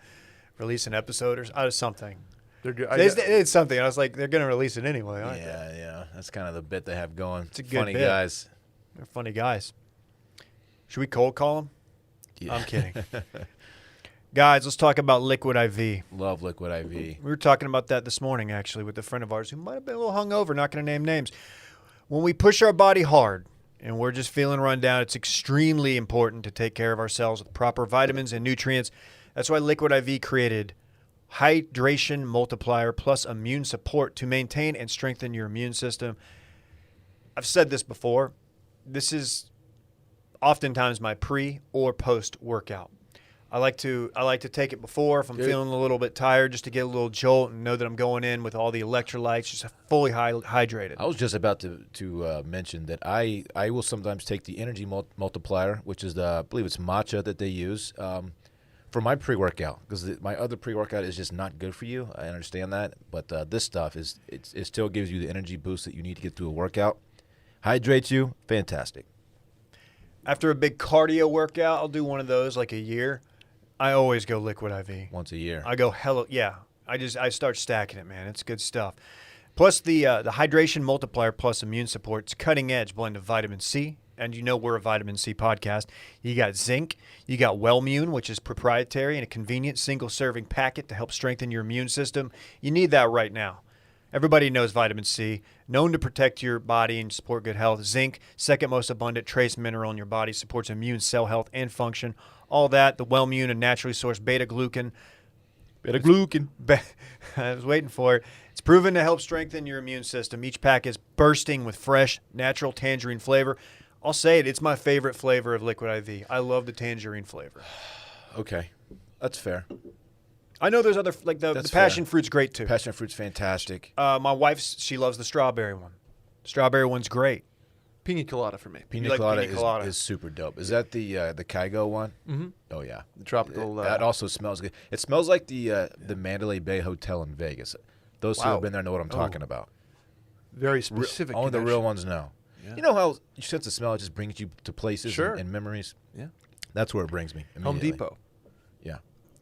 release an episode or something. They're good. It's something. I was like, they're going to release it anyway, aren't they? Yeah. That's kind of the bit they have going. It's a good Funny bit. guys. They're funny guys. Should we cold call them? Yeah. I'm kidding. Guys, let's talk about Liquid IV. Love Liquid IV. We were talking about that this morning, actually, with a friend of ours who might have been a little hungover, not going to name names. When we push our body hard and we're just feeling run down, it's extremely important to take care of ourselves with proper vitamins and nutrients. That's why Liquid IV created Hydration Multiplier Plus Immune Support to maintain and strengthen your immune system. I've said this before. This is oftentimes my pre or post workout. I like to take it before if I'm feeling a little bit tired, just to get a little jolt and know that I'm going in with all the electrolytes, just fully hydrated. I was just about to mention that I will sometimes take the Energy Multiplier, which is I believe it's matcha that they use for my pre-workout, because my other pre-workout is just not good for you. I understand that, but this stuff it still gives you the energy boost that you need to get through a workout. Hydrates you, fantastic. After a big cardio workout, I'll do one of those like a year. I always go Liquid IV. Once a year. I go I start stacking it, man. It's good stuff. Plus the Hydration Multiplier Plus Immune Support. It's cutting edge blend of vitamin C, and you know we're a vitamin C podcast. You got zinc, you got Wellmune, which is proprietary and a convenient single serving packet to help strengthen your immune system. You need that right now. Everybody knows vitamin C, known to protect your body and support good health. Zinc, second most abundant trace mineral in your body, supports immune cell health and function. All that, the Wellmune, a naturally sourced beta-glucan. I was waiting for it. It's proven to help strengthen your immune system. Each pack is bursting with fresh, natural tangerine flavor. I'll say it, it's my favorite flavor of Liquid IV. I love the tangerine flavor. Okay, that's fair. I know there's other, like the That's passion fair. fruit's great too. Passion fruit's fantastic. My wife, she loves the strawberry one. Strawberry one's great. Pina colada for me. Pina like colada, pina colada. Is super dope. Is that the Kygo one? Mm-hmm. Oh yeah, The tropical. that also smells good. It smells like the Mandalay Bay Hotel in Vegas. Those who Wow. have been there know what I'm talking about. very specific. Only the connection. real ones know. Yeah. You know how your sense of smell just brings you to places Sure. and memories? Yeah. That's where it brings me. Home immediately. Depot. Yeah.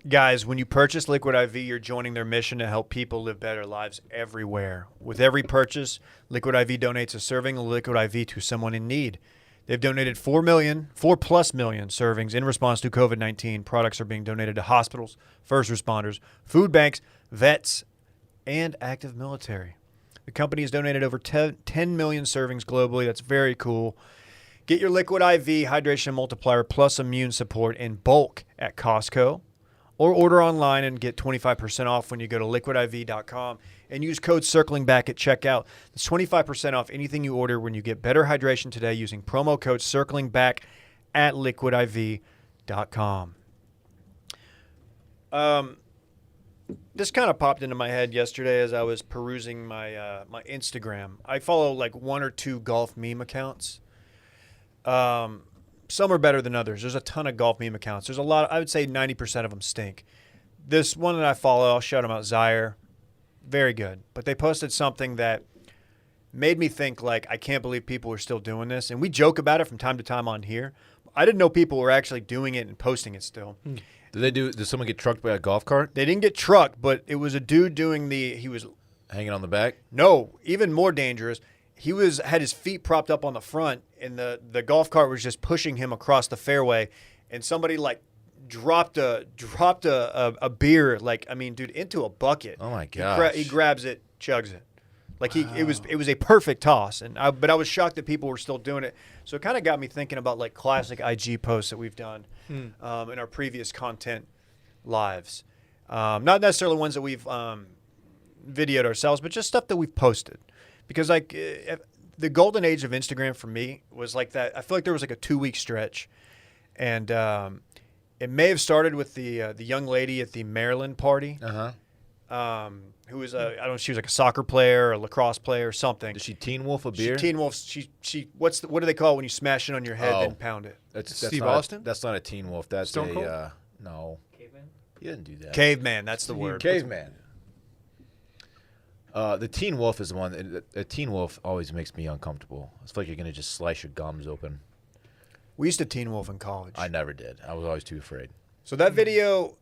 Guys, when you purchase Liquid IV, you're joining their mission to help people live better lives everywhere. With every purchase, Liquid IV donates a serving of Liquid IV to someone in need. They've donated 4+ million servings in response to COVID-19. Products are being donated to hospitals, first responders, food banks, vets, and active military. The company has donated over 10 million servings globally. That's very cool. Get your Liquid IV hydration multiplier plus immune support in bulk at Costco, or order online and get 25% off when you go to liquidiv.com and use code CIRCLINGBACK at checkout. That's 25% off anything you order when you get better hydration today using promo code CIRCLINGBACK at liquidiv.com. This kind of popped into my head yesterday as I was perusing my my Instagram. I follow like 1 or 2 golf meme accounts. Some are better than others. There's a ton of golf meme accounts. There's a lot. I would say 90% of them stink. This one that I follow, I'll shout them out, Zaire. Very good. But they posted something that made me think, like, I can't believe people are still doing this. And we joke about it from time to time on here. I didn't know people were actually doing it and posting it still. Did someone get trucked by a golf cart? They didn't get trucked, but it was a dude doing he was, Hanging on the back? no, even more dangerous. He had his feet propped up on the front, and the golf cart was just pushing him across the fairway, and somebody like dropped a beer, like, I mean, dude, into a bucket. Oh my gosh. He grabs it, chugs it. Like it was a perfect toss, but I was shocked that people were still doing it. So it kind of got me thinking about like classic IG posts that we've done in our previous content lives. Not necessarily ones that we've videoed ourselves, but just stuff that we've posted. Because like the golden age of Instagram for me was like that. I feel like there was like a 2-week stretch, and it may have started with the young lady at the Maryland party. Who was I don't know, she was like a soccer player, a lacrosse player, or something. Did she Teen Wolf a beer? Teen Wolf. She what do they call it when you smash it on your head then pound it? That's Steve not Austin? That's not a Teen Wolf. That's Stone Cold? No. Caveman? He didn't do that. Caveman. That's the word. Caveman. The Teen Wolf is the one. A Teen Wolf always makes me uncomfortable. It's like you're gonna just slice your gums open. We used to Teen Wolf in college. I never did. I was always too afraid. So that video,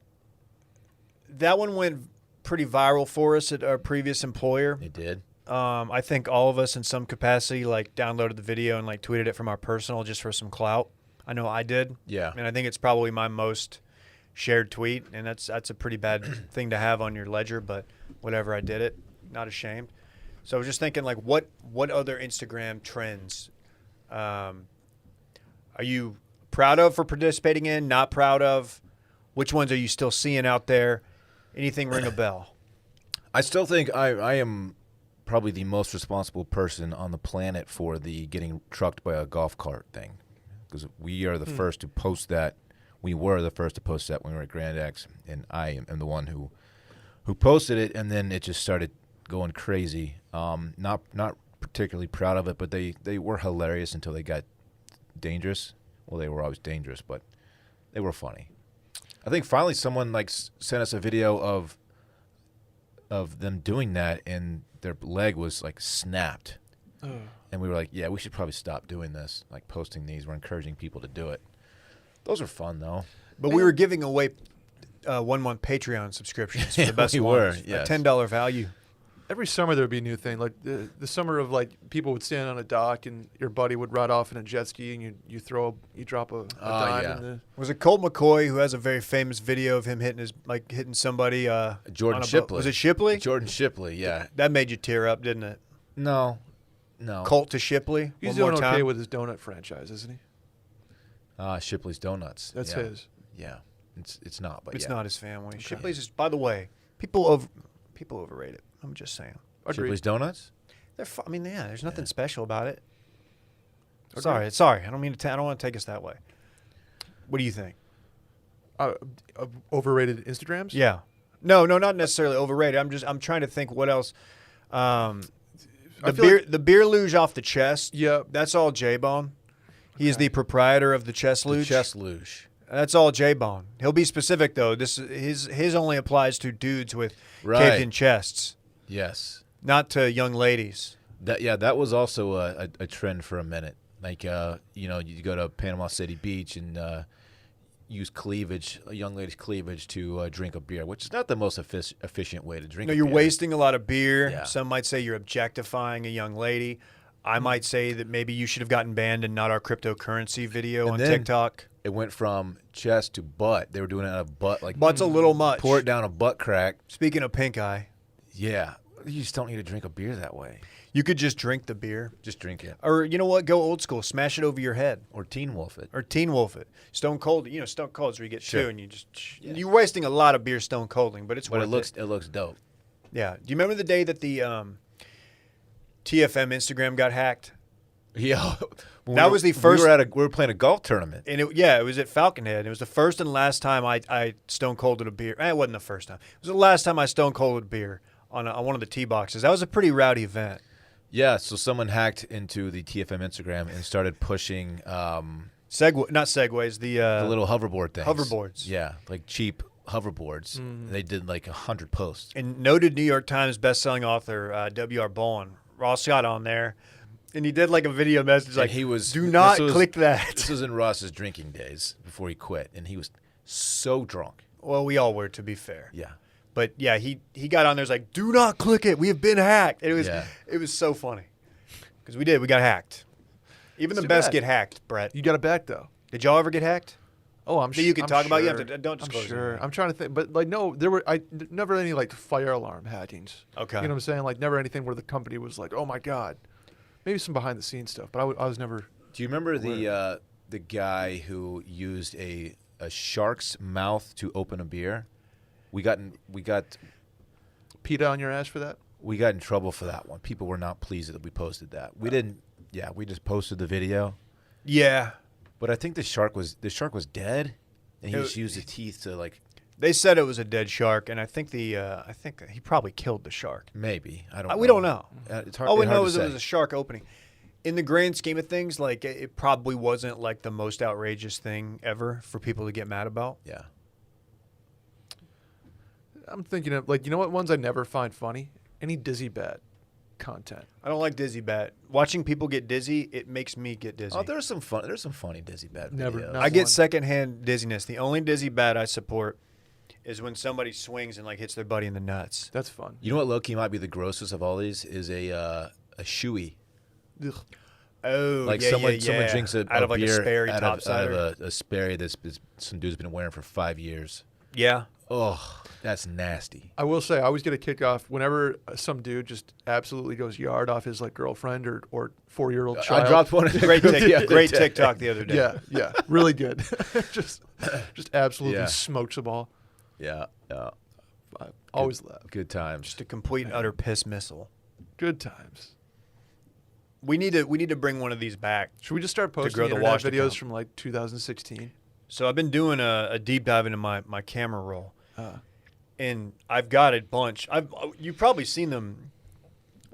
that one went pretty viral for us at our previous employer. It did. I think all of us in some capacity like downloaded the video and like tweeted it from our personal just for some clout. I know I did. Yeah. And I think it's probably my most shared tweet, and that's a pretty bad thing to have on your ledger, but whatever, I did it. Not ashamed. So I was just thinking, like, what other Instagram trends are you proud of for participating in, not proud of? Which ones are you still seeing out there? Anything ring a bell? I still think I am probably the most responsible person on the planet for the getting trucked by a golf cart thing, because we are the first to post that. We were the first to post that when we were at Grand X, and I am the one who posted it, and then it just started going crazy. Not particularly proud of it, but they were hilarious until they got dangerous. Well, they were always dangerous, but they were funny. I think finally someone like sent us a video of them doing that, and their leg was like snapped. And we were like, yeah, we should probably stop doing this, like posting these. We're encouraging people to do it. Those are fun though. But we were giving away 1-month Patreon subscriptions for the best we ones. were, yes. A $10 value. Every summer there would be a new thing. Like the summer of like people would stand on a dock and your buddy would ride off in a jet ski and you drop a dime yeah. in the. Was it Colt McCoy who has a very famous video of him hitting somebody? Jordan on a boat? Shipley. Was it Shipley? Jordan Shipley, yeah. That made you tear up, didn't it? No. Colt to Shipley. He's one doing more time. okay with his donut franchise, isn't he? Shipley's Donuts. That's yeah. his. Yeah. It's not, but It's yeah. not his family. Okay. Shipley's is, by the way, people overrate it. I'm just saying. Agreed. Shipley's Donuts? I mean, yeah, there's nothing special about it. Agreed. Sorry. I don't mean to. I don't want to take us that way. What do you think? Overrated Instagrams? Yeah. No, not necessarily overrated. I'm trying to think what else. The beer luge off the chest. Yeah. That's all J-Bone. He is the proprietor of the chest The luge. chest luge. That's all J-Bone. He'll be specific though. His only applies to dudes with Right. caved in chests, Yes. not to young ladies. That was also a trend for a minute. Like, you go to Panama City Beach and use cleavage, a young lady's cleavage, to drink a beer, which is not the most efficient way to drink. No, a you're beer. wasting a lot of beer. Yeah. Some might say you're objectifying a young lady. I might say that maybe you should have gotten banned and not our cryptocurrency video on then- TikTok. It went from chest to butt. They were doing it out of butt, like Butt's a little much. pour it down a butt crack. Speaking of pink eye, Yeah, you just don't need to drink a beer that way. you could just drink the beer. Just drink it Or you know what? Go old school. Smash it over your head. or Teen Wolf it. Or Teen Wolf it. Stone Cold. Stone Cold's where you get Sure. two and you just... You're wasting a lot of beer stone colding, but it's But worth it looks dope. Yeah. Do you remember the day that the TFM Instagram got hacked? Yeah, That was the first- We were playing a golf tournament. And it was at Falconhead. It was the first and last time I stone colded a beer. It wasn't the first time. It was the last time I stone colded a beer on one of the tee boxes. That was a pretty rowdy event. Yeah, so someone hacked into the TFM Instagram and started pushing Not segways. the little hoverboard things. hoverboards. Yeah, like cheap hoverboards. They did like 100 posts. And noted New York Times bestselling author W.R. Bowen, Ross got on there, and he did like a video message like, "Do not click that." This was in Ross's drinking days before he quit, and he was so drunk. Well, we all were, to be fair. Yeah. But yeah, he got on there, was like, "Do not click it. We have been hacked." And Yeah. it was so funny because we got hacked. Even the Too best bad. get hacked, Brett. You got it back though. Did y'all ever get hacked? Oh, I'm That sure. you can I'm talk about? You have sure. to- don't I'm disclose sure. anything. I'm trying to think, but like, no, never any like fire alarm hackings. Okay. You know what I'm saying? Like, never anything where the company was like, "Oh my god," maybe some behind the scenes stuff. But I was never. Do you remember the guy who used a shark's mouth to open a beer? We got PETA on your ass for that. in trouble for that one. People were not pleased that we posted that. We didn't. Yeah, we just posted the video. Yeah. But I think the shark was dead, and he It- just used his teeth to like They said it was a dead shark, and I think he probably killed the shark. maybe I don't. know. We don't know. It's hard. All we hard know to is it was say. a shark opening. In the grand scheme of things, like it probably wasn't like the most outrageous thing ever for people to get mad about. Yeah. I'm thinking of like, you know what ones I never find funny? Any dizzy bat content. I don't like dizzy bat. Watching people get dizzy, it makes me get dizzy. Oh, there's some funny dizzy bad Never- videos. not I get one. secondhand dizziness. The only dizzy bat I support is when somebody swings and like hits their buddy in the nuts. That's fun. You know what, low-key might be the grossest of all these is a shoey. Ugh. Oh, Like yeah, someone yeah. drinks a out of like beer a Sperry out of topsider. a Sperry that's some dude's been wearing for 5 years. Yeah. Oh, that's nasty. I will say, I always get a kick off whenever some dude just absolutely goes yard off his like girlfriend or 4-year-old child. I dropped one. Great, Yeah, great TikTok the other day. Yeah, really good. just absolutely Yeah. smokes a ball. Yeah, yeah. I always laugh. Good times. Just a complete and utter piss missile. Good times. We need to bring one of these back. Should we just start posting grow the internet wash to videos come. from like 2016? So I've been doing a deep dive into my camera roll, and I've got a bunch. You've probably seen them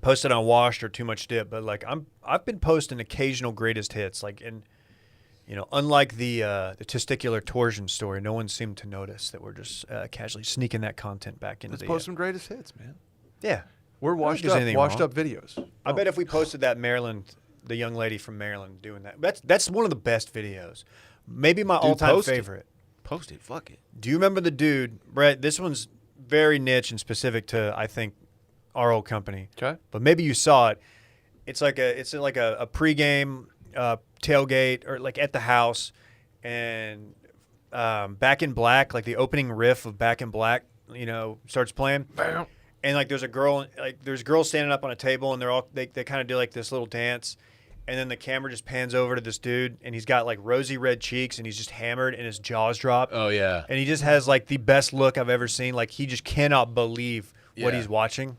posted on Washed or Too Much Dip, but like I've been posting occasional greatest hits, like unlike the testicular torsion story, no one seemed to notice that we're just casually sneaking that content back into Let's the post some greatest hits, man. yeah. We're think washed there's up anything wrong. videos. I bet if we posted that the young lady from Maryland doing that's one of the best videos. Maybe my all-time post it. favorite. Post it. Fuck it. Do you remember the dude, Brett? This one's very niche and specific to, I think, our old company. Okay. But maybe you saw it. It's like a pregame tailgate or like at the house, and Back in Black, like the opening riff of Back in Black, starts playing. Bam. And like there's a girl standing up on a table, and they kind of do like this little dance, and then the camera just pans over to this dude, and he's got like rosy red cheeks, and he's just hammered, and his jaws drop. Oh yeah. And he just has like the best look I've ever seen. Like he just cannot believe what Yeah. he's watching.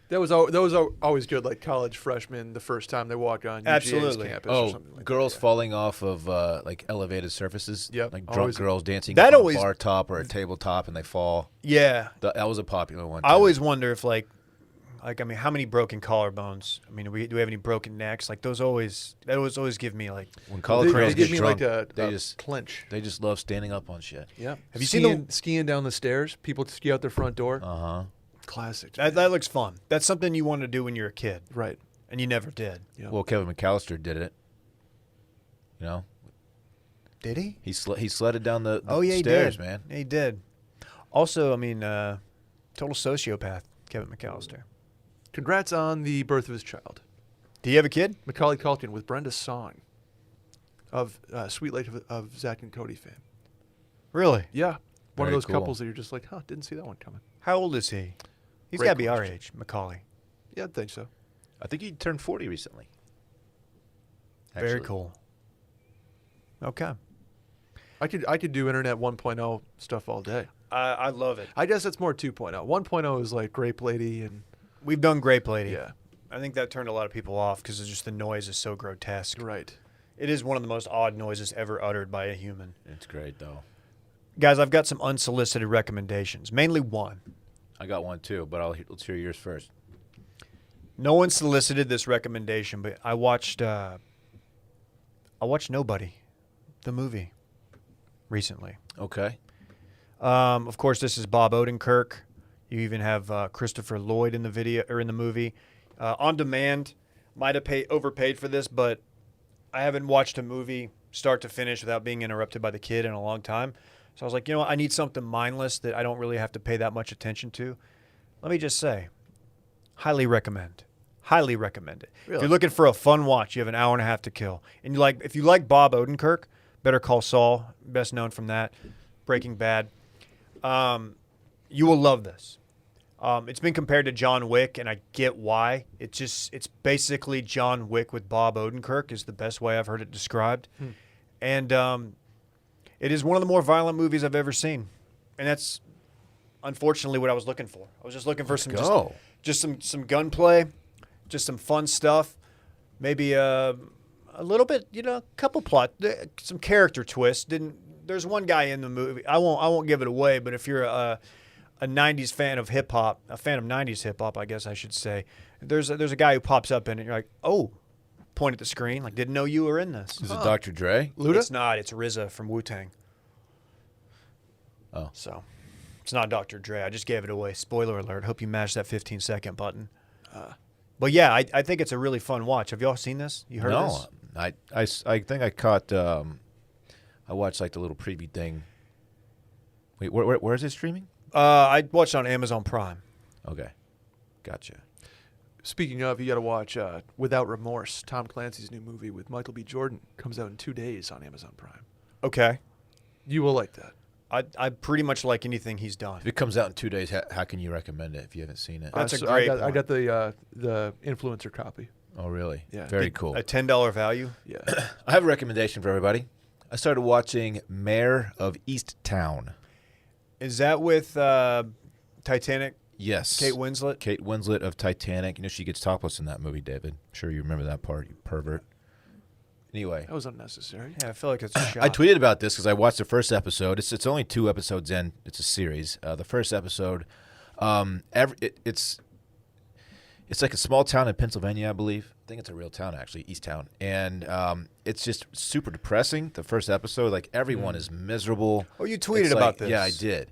That was always good, like college freshmen the first time they walk on UGA's Absolutely. campus or Oh, something like girls that. falling off of like elevated surfaces. Yep, Like drunk always- girls dancing That up on always- a bar top or a tabletop and they fall. Yeah. That was a popular one. I too. always wonder if how many broken collarbones? I mean, do we have any broken necks? Like that always give me like. when They, college girls they give get me drunk, like a they just clench. they just love standing up on shit. Yeah. Have you seen skiing down the stairs? People ski out their front door. Uh huh. Classic. That looks fun. That's something you want to do when you're a kid. Right. and you never did. Yeah. Well, Kevin McAllister did it. You know, Did he? he sledded down the He stairs, did. man. Yeah, he did. Also, I mean, total sociopath, Kevin McAllister. Congrats on the birth of his child. Do you have a kid? Macaulay Culkin with Brenda Song of Sweet Life of Zach and Cody fame. Really? Yeah. One Very of those cool. couples that you're just like, huh, didn't see that one coming. How old is he? He's Great got to be our question. age, Macaulay. Yeah, I'd think so. I think he turned 40 recently. Very Actually. cool. Okay. I could do Internet 1.0 stuff all day. I love it. I guess it's more 2.0. 1.0 is like Grape Lady and We've done Grape Lady. yeah, I think that turned a lot of people off because just the noise is so grotesque. right. It is one of the most odd noises ever uttered by a human. It's great, though. Guys, I've got some unsolicited recommendations, mainly one. I got one, too, but let's hear yours first. No one solicited this recommendation, but I watched Nobody, the movie, recently. Okay. Of course, this is Bob Odenkirk. You even have Christopher Lloyd in the video or in the movie. On demand, might have overpaid for this, but I haven't watched a movie start to finish without being interrupted by the kid in a long time. So I was like, you know what? I need something mindless that I don't really have to pay that much attention to. Let me just say, highly recommend. Highly recommend it. Really? If you're looking for a fun watch, you have an hour and a half to kill. And if you like Bob Odenkirk, Better Call Saul, best known from that, Breaking Bad, you will love this. It's been compared to John Wick, and I get why. It's basically John Wick with Bob Odenkirk is the best way I've heard it described. And it is one of the more violent movies I've ever seen. And that's unfortunately what I was looking for. I was just looking for just some gunplay, just some fun stuff, maybe a little bit, a couple plot, some character twists. There's one guy in the movie. I won't give it away, but if you're a 90s fan of hip hop, a fan of 90s hip hop, I guess I should say, there's a guy who pops up in it. And you're like, oh, point at the screen, like didn't know you were in this. Is it Dr. Dre? Luda? It's not. It's RZA from Wu-Tang. Oh. So it's not Dr. Dre. I just gave it away. Spoiler alert. Hope you mashed that 15-second button. But yeah, I think it's a really fun watch. Have y'all seen this? You heard of this? I think I caught. I watched like the little preview thing. Wait, where is it streaming? I watched it on Amazon Prime. Okay, gotcha. Speaking of, you got to watch Without Remorse, Tom Clancy's new movie with Michael B. Jordan. Comes out in 2 days on Amazon Prime. Okay. You will like that. I pretty much like anything he's done. If it comes out in 2 days, how can you recommend it if you haven't seen it? That's a So great I point. got the influencer copy. Oh, really? Yeah. Very cool. A $10 value. Yeah. I have a recommendation for everybody. I started watching Mayor of Easttown. Is that with Titanic? Yes. Kate Winslet? Kate Winslet of Titanic. You know, she gets topless in that movie, David. I'm sure you remember that part, you pervert. Anyway. That was unnecessary. Yeah, I feel like it's a shot. I tweeted about this because I watched the first episode. It's only 2 episodes in. It's a series. The first episode, it's like a small town in Pennsylvania, I believe. I think it's a real town, actually, Easttown. And it's just super depressing, the first episode. Like, everyone is miserable. Oh, you tweeted It's about like- this. Yeah, I did.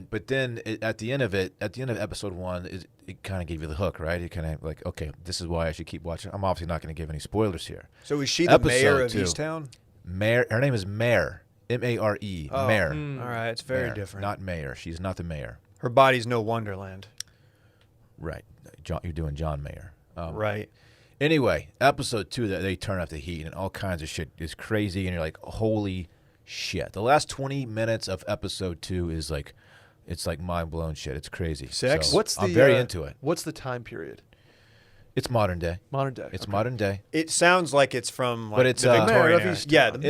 But then at the end of episode 1, it kind of gave you the hook, right? It kind of like, okay, this is why I should keep watching. I'm obviously not going to give any spoilers here. So is she the Episode mayor of 2. Easttown? Mare, her name is Mare, M-A-R-E, Oh, Mare. All right, it's very Mare, different. Not mayor. She's not the mayor. Her body's no wonderland. Right. John, you're doing John Mayer. Right. Anyway, episode 2, that they turn up the heat and all kinds of shit is crazy, and you're like, holy shit. The last 20 minutes of episode 2 is like, it's like mind-blown shit. It's crazy. Sex? So I'm very into it. What's the time period? It's modern day. Modern day. It's Okay. modern day. It sounds like it's from like But it's, the Victorian Mayor of era. Easttown. Yeah, the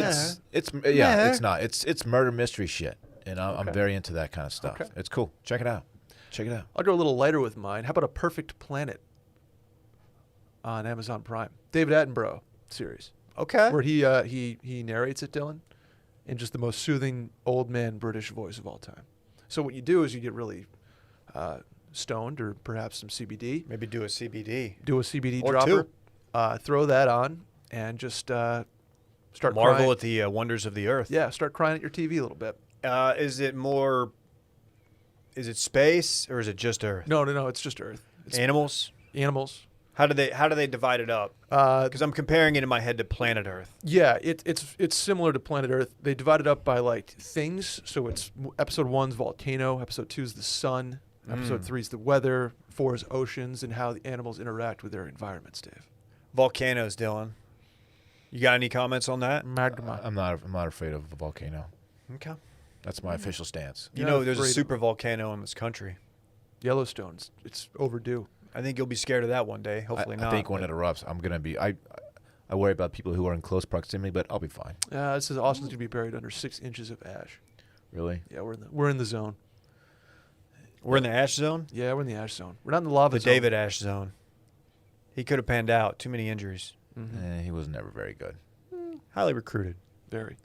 It's Mayor. it's not. It's murder mystery shit, and I'm Okay. very into that kind of stuff. Okay. It's cool. Check it out. Check it out. I'll go a little lighter with mine. How about A Perfect Planet on Amazon Prime? David Attenborough series Okay. where he narrates it, Dylan, in just the most soothing old man British voice of all time. So what you do is you get really stoned or perhaps some CBD. Maybe do a CBD. Do a CBD Or dropper. 2. Throw that on and just start Marvel crying. at the wonders of the earth. Yeah, start crying at your TV a little bit. Is it space or is it just Earth? No, it's just Earth. It's Animals? animals. How do they divide it up? Because I'm comparing it in my head to Planet Earth. Yeah, it's similar to Planet Earth. They divide it up by like things. So it's episode 1's volcano, episode 2's the sun, episode 3's the weather, 4 is oceans, and how the animals interact with their environments. Dave. Volcanoes, Dylan. You got any comments on that? Magma. I'm not afraid of a volcano. Okay. That's my official stance. You know, there's a super volcano in this country. Yellowstone's. It's overdue. I think you'll be scared of that one day. Hopefully not. I think when it erupts, I'm gonna be. I worry about people who are in close proximity, but I'll be fine. This says Austin's gonna be buried under 6 inches of ash. Really? Yeah, we're in the zone. We're in the ash zone? Yeah, we're in the ash zone. We're not in the lava The zone. David Ash zone. He could have panned out. Too many injuries. Mm-hmm. He was never very good. Highly recruited. Very.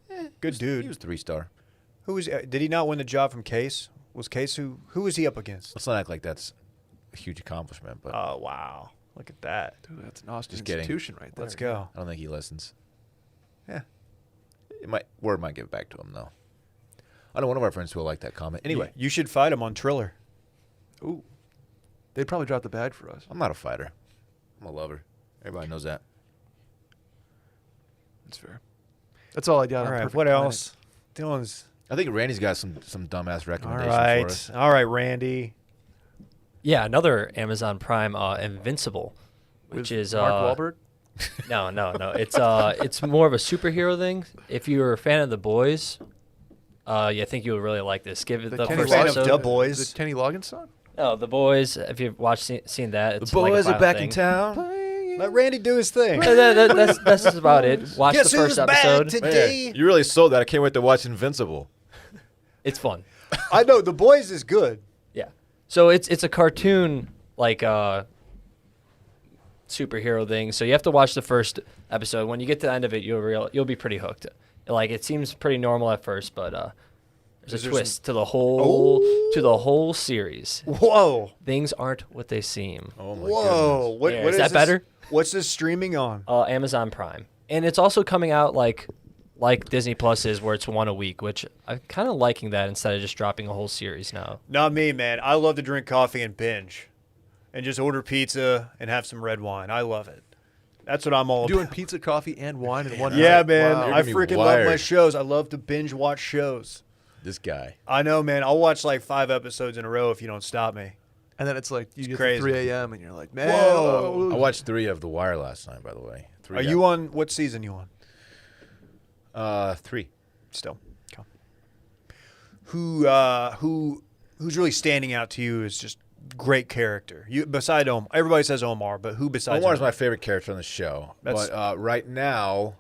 Good dude. He was 3-star. Who was? Did he not win the job from Case? Was Case who was he up against? Let's not act like that's a huge accomplishment, but Oh wow! Look at that. Dude, that's an Austin Just kidding. institution right there. Let's go. I don't think he listens. Yeah. Word might get back to him though. I know one of our friends who will like that comment. Anyway, you should fight him on Triller. Ooh. They'd probably drop the bag for us. I'm not a fighter. I'm a lover. Everybody knows that. That's fair. That's all I got. All on right. Perfect What Planet. else? Dylan's. I think Randy's got some dumbass All recommendations for us. right. All right, Randy. Yeah, another Amazon Prime, Invincible, which With is Mark Wahlberg. No. It's more of a superhero thing. If you're a fan of The Boys, I think you'll really like this. Give it the Kenny first fan of episode. Dub Boys. The Kenny Loggins song. No, The Boys. If you've seen that, it's The like a boys are violent back thing. in town. Let Randy do his thing. That's just about it. Watch Guess the first who's back episode. today? Man, you really sold that. I can't wait to watch Invincible. It's fun. I know The Boys is good. Yeah. So it's a cartoon like superhero thing. So you have to watch the first episode. When you get to the end of it, you'll be pretty hooked. Like it seems pretty normal at first, but there's a twist to the whole series. Whoa. Things aren't what they seem. Oh my Whoa. goodness. Yeah, is that this? better? What's this streaming on? Amazon Prime, and it's also coming out like Disney Plus is, where it's one a week, which I'm kind of liking that instead of just dropping a whole series now. Not me, man. I love to drink coffee and binge, and just order pizza and have some red wine. I love it. That's what I'm all Doing about. pizza, coffee, and wine in one Yeah, night. man. Wow. You're I gonna be freaking love my wired. shows. I love to binge watch shows. This guy. I know, man. I'll watch like 5 episodes in a row if you don't stop me. And then it's like you get crazy. to 3 a.m. and you're like, man. Whoa. I watched 3 of The Wire last night, by the way. 3 Are you on? What season you on? 3. Still. Okay. Who's really standing out to you as just great character? You beside Omar. Everybody says Omar, but who besides Omar's Omar? my favorite character on the show. That's- But right now,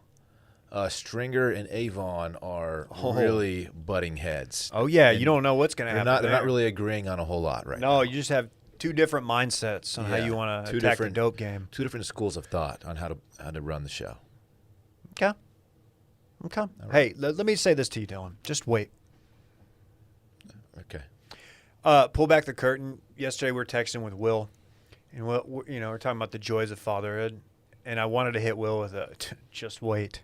Stringer and Avon are really butting heads. Oh yeah, And you don't know what's going to They're happen. not there. really agreeing on a whole lot right No, now. you just have 2 different mindsets on how Yeah, you want to two attack the different- dope game. 2 different schools of thought on how to run the show. Okay. Okay. Hey, let me say this to you, Dylan. Just wait. Okay. Pull back the curtain. Yesterday we were texting with Will, and we're talking about the joys of fatherhood, and I wanted to hit Will with a just wait,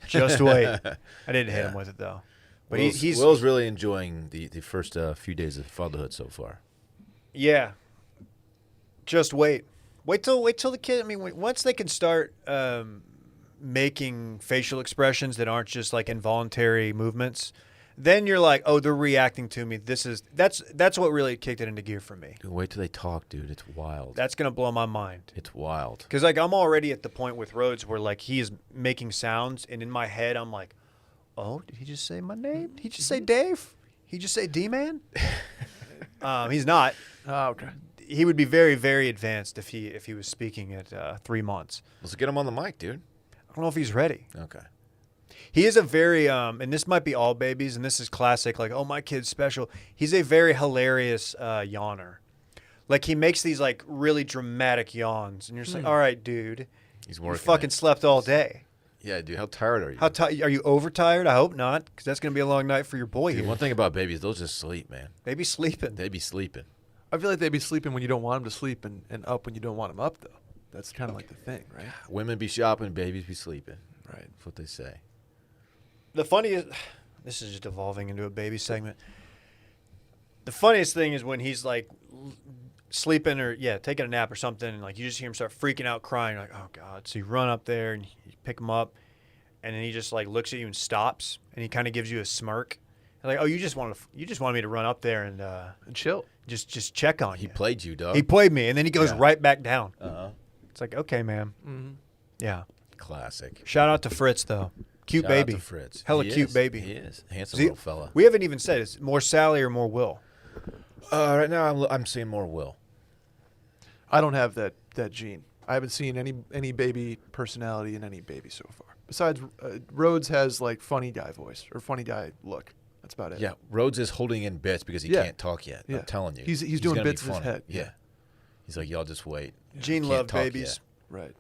just wait. I didn't hit him with it though, but Will's really enjoying the first few days of fatherhood so far. yeah. Just wait. Wait till the kid. I mean, once they can start making facial expressions that aren't just like involuntary movements, then you're like, oh, they're reacting to me. That's what really kicked it into gear for me. Dude, wait till they talk, dude. It's wild. That's gonna blow my mind. It's wild. Because like I'm already at the point with Rhodes where like he is making sounds, and in my head I'm like, oh, did he just say my name? Did he just say Dave? He just say D-man? He's not. Oh, okay. He would be very, very advanced if he was speaking at 3 months. Let's get him on the mic, dude. I don't know if he's ready. Okay. He is a very and this might be all babies, and this is classic. Like, oh, my kid's special. He's a very hilarious yawner. Like he makes these like really dramatic yawns, and you're just like, all right, dude, He's you working. fucking slept all day. Yeah, dude. How tired are you? How are you overtired? I hope not, because that's gonna be a long night for your boy Dude, here. one thing about babies, they'll just sleep, man. Maybe sleeping. They be sleeping. I feel like they'd be sleeping when you don't want them to sleep and up when you don't want them up, though. That's kind of like the thing, right? Women be shopping, babies be sleeping. Right. That's what they say. The funniest, this is just evolving into a baby segment. The funniest thing is when he's like sleeping or taking a nap or something, and like you just hear him start freaking out, crying. You're like, oh God! So you run up there and you pick him up, and then he just like looks at you and stops, and he kind of gives you a smirk. And like, oh, you just wanted me to run up there and chill, just check on He you. played you, dog. He played me, and then he goes Yeah. right back down. Uh-huh. It's like, okay, man. Mm-hmm. Yeah. Classic. Shout out to Fritz though. Cute Shout baby. out to Fritz. Hella He cute is. baby. He is. Handsome Is he- little fella. We haven't even said it's more Sally or more Will. Right now, I'm seeing more Will. I don't have that gene. I haven't seen any baby personality in any baby so far. Besides, Rhodes has like funny guy voice or funny guy look. That's about it. Yeah, Rhodes is holding in bits because he Yeah. can't talk yet. Yeah. I'm telling you. He's doing gonna be bits in his funny. head. Yeah. He's like, y'all just wait. Gene Can't love talk babies. yet. Right.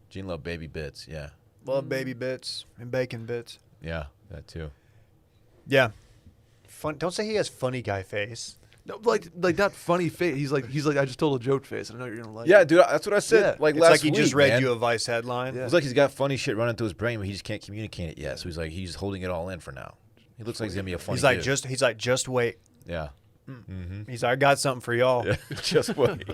Gene love baby bits. Yeah. Love baby bits and bacon bits. Yeah, that too. Yeah. Fun. Don't say he has funny guy face. No, like not funny face. He's like I just told a joke face. I know you're gonna like. Yeah, it. dude, that's what I said. Yeah. Like It's last like he week, just read man. you a Vice headline. Yeah. It's like he's got funny shit running through his brain, but he just can't communicate it yet. So he's like, he's holding it all in for now. He looks like he's gonna be a funny. He's like, just wait. Yeah. Mm-hmm. He's like, I got something for y'all. Yeah. Just wait.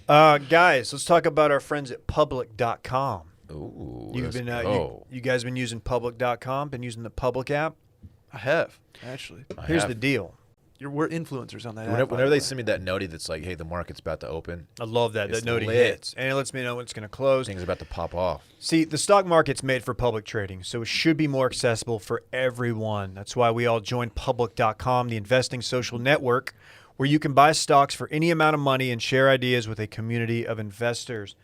Guys, let's talk about our friends at public.com. Ooh. You've let's been go. you guys been using public.com, been using the public app. I have actually. Here's the deal. We're influencers on that. app, Whenever by the they way. send me that notey that's like, hey, the market's about to open, I love that. It's That notey lit. hits. And it lets me know when it's going to close. things about to pop off. See, the stock market's made for public trading, so it should be more accessible for everyone. That's why we all joined public.com, the investing social network, where you can buy stocks for any amount of money and share ideas with a community of investors.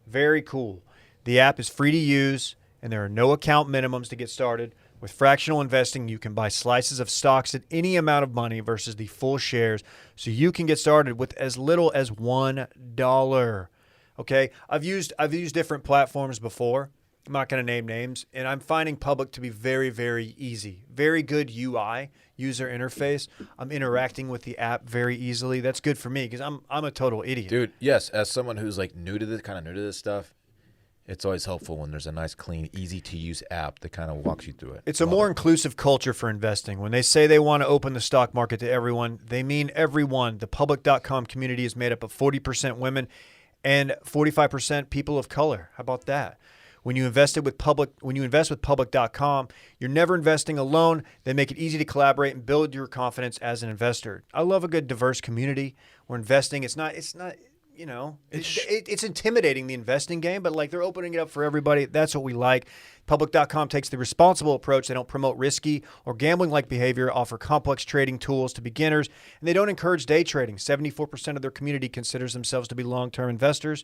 Very cool. The app is free to use, and there are no account minimums to get started. With fractional investing, you can buy slices of stocks at any amount of money versus the full shares, so you can get started with as little as $1. Okay, I've used different platforms before. I'm not going to name names, and I'm finding Public to be very, very easy. Very good UI, user interface. I'm interacting with the app very easily. That's good for me because I'm a total idiot. Dude, yes, as someone who's like new to this stuff, it's always helpful when there's a nice, clean, easy-to-use app that kind of walks you through it. It's a Love more it. inclusive culture for investing. When they say they want to open the stock market to everyone, they mean everyone. The public.com community is made up of 40% women and 45% people of color. How about that? When you invest with public.com, you're never investing alone. They make it easy to collaborate and build your confidence as an investor. I love a good diverse community where investing it's not you know, it's intimidating, the investing game, but like they're opening it up for everybody. That's what we like. Public.com takes the responsible approach. They don't promote risky or gambling-like behavior, offer complex trading tools to beginners, and they don't encourage day trading. 74% of their community considers themselves to be long-term investors.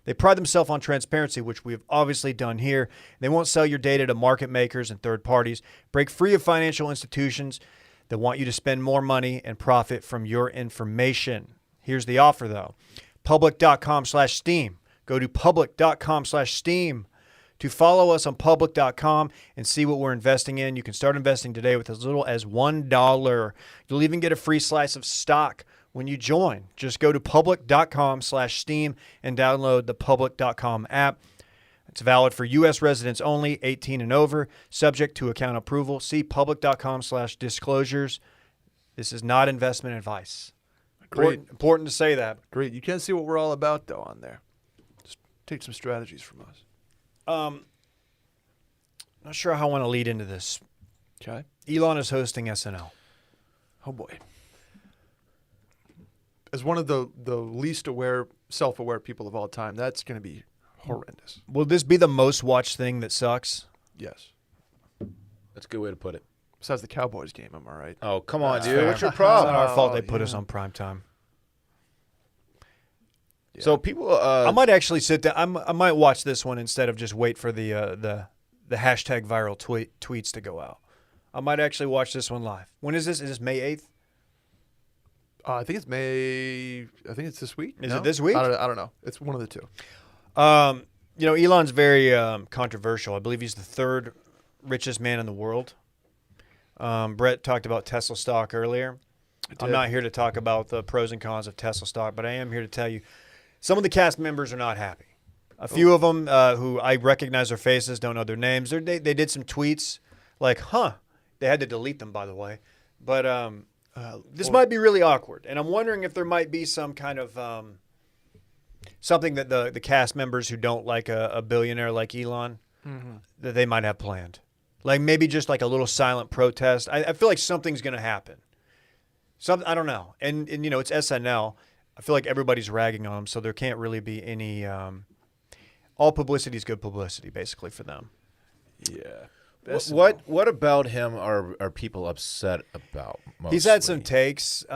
They pride themselves on transparency, which we have obviously done here. They won't sell your data to market makers and third parties. Break free of financial institutions that want you to spend more money and profit from your information. Here's the offer, though. Public.com/Steam. Go to public.com/Steam to follow us on public.com and see what we're investing in. You can start investing today with as little as $1. You'll even get a free slice of stock when you join. Just go to public.com/Steam and download the public.com app. It's valid for U.S. residents only, 18 and over, subject to account approval. See public.com/disclosures. This is not investment advice. Great. Important to say that. Great. You can see what we're all about though on there. Just take some strategies from us. Not sure how I want to lead into this. Okay. Elon is hosting SNL. Oh boy. As one of the least self-aware people of all time, that's going to be horrendous. Will this be the most watched thing that sucks? Yes. That's a good way to put it. Besides the Cowboys game, am I right? Oh, come on, dude. Fair. What's your It's problem? not our fault they put yeah. us on prime time. Yeah. So people, I might actually sit down. I might watch this one instead of just wait for the hashtag viral tweets to go out. I might actually watch this one live. When is this? Is this May 8th? I think it's May. I think it's this week. Is No? it this week? I don't know. It's one of the two. You know, Elon's very controversial. I believe he's the third richest man in the world. Brett talked about Tesla stock earlier. I'm not here to talk about the pros and cons of Tesla stock, but I am here to tell you some of the cast members are not happy. A few of them who I recognize their faces, don't know their names. They did some tweets like, huh. They had to delete them, by the way. But This might be really awkward, and I'm wondering if there might be some kind of something that the cast members who don't like a billionaire like Elon that they might have planned. Like maybe just like a little silent protest. I feel like something's going to happen. I don't know. And you know, it's SNL. I feel like everybody's ragging on them, so there can't really be any all publicity is good publicity, basically, for them. Yeah. What about him are people upset about mostly? He's had some takes.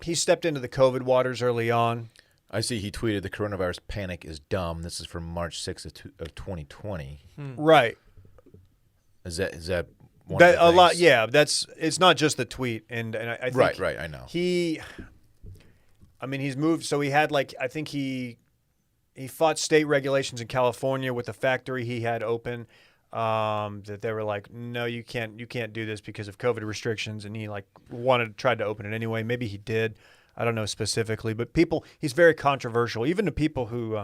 He stepped into the COVID waters early on. I see he tweeted the coronavirus panic is dumb. This is from March 6th of 2020. Right. Is that one That of the a lot? things? Yeah, it's not just the tweet, and I think Right, I know. he's moved. So he had I think he fought state regulations in California with the factory he had open. That they were like, no, you can't do this because of COVID restrictions, and he tried to open it anyway. Maybe he did. I don't know specifically, but he's very controversial, even to people who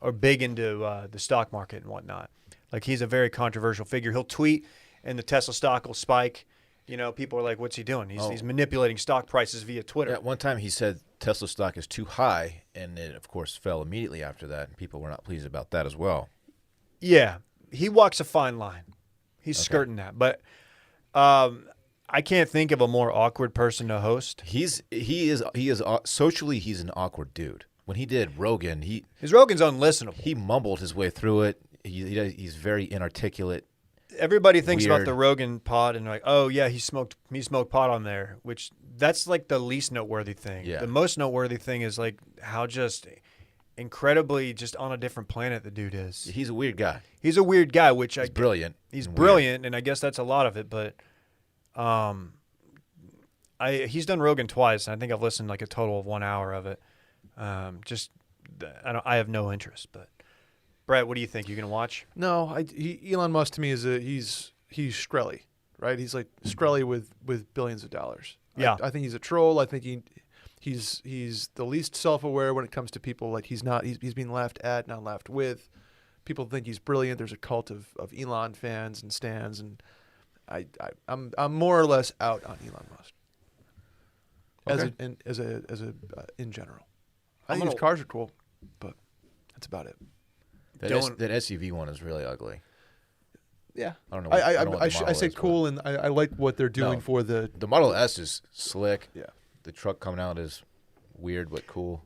are big into the stock market and whatnot. Like, he's a very controversial figure. He'll tweet, and the Tesla stock will spike. You know, people are like, what's he doing? He's manipulating stock prices via Twitter. At one time, he said Tesla stock is too high, and it, of course, fell immediately after that, and people were not pleased about that as well. Yeah, he walks a fine line. He's skirting that. But I can't think of a more awkward person to host. He is socially, he's an awkward dude. When he did Rogan, His Rogan's unlistenable. he mumbled his way through it. He's very inarticulate. Everybody thinks about Weird. the Rogan pod and like, oh yeah, he smoked pot on there, which that's like the least noteworthy thing. Yeah. The most noteworthy thing is like how just incredibly just on a different planet the dude is. He's a weird guy. He's a weird guy, which He's brilliant. He's and brilliant, and I guess that's a lot of it. But he's done Rogan twice, and I think I've listened like a total of 1 hour of it. I have no interest. But Brett, what do you think? You gonna watch? No, Elon Musk to me is he's Shkreli, right? He's like Shkreli with billions of dollars. Yeah. I think he's a troll. I think he's the least self-aware when it comes to people. Like he's being laughed at, not laughed with. People think he's brilliant. There's a cult of Elon fans and stans, and I'm more or less out on Elon Musk. In general, I think his cars are cool, but that's about it. That SUV one is really ugly. Yeah, I don't know. I say cool, and I like what they're doing for the Model S is slick. Yeah, the truck coming out is weird but cool.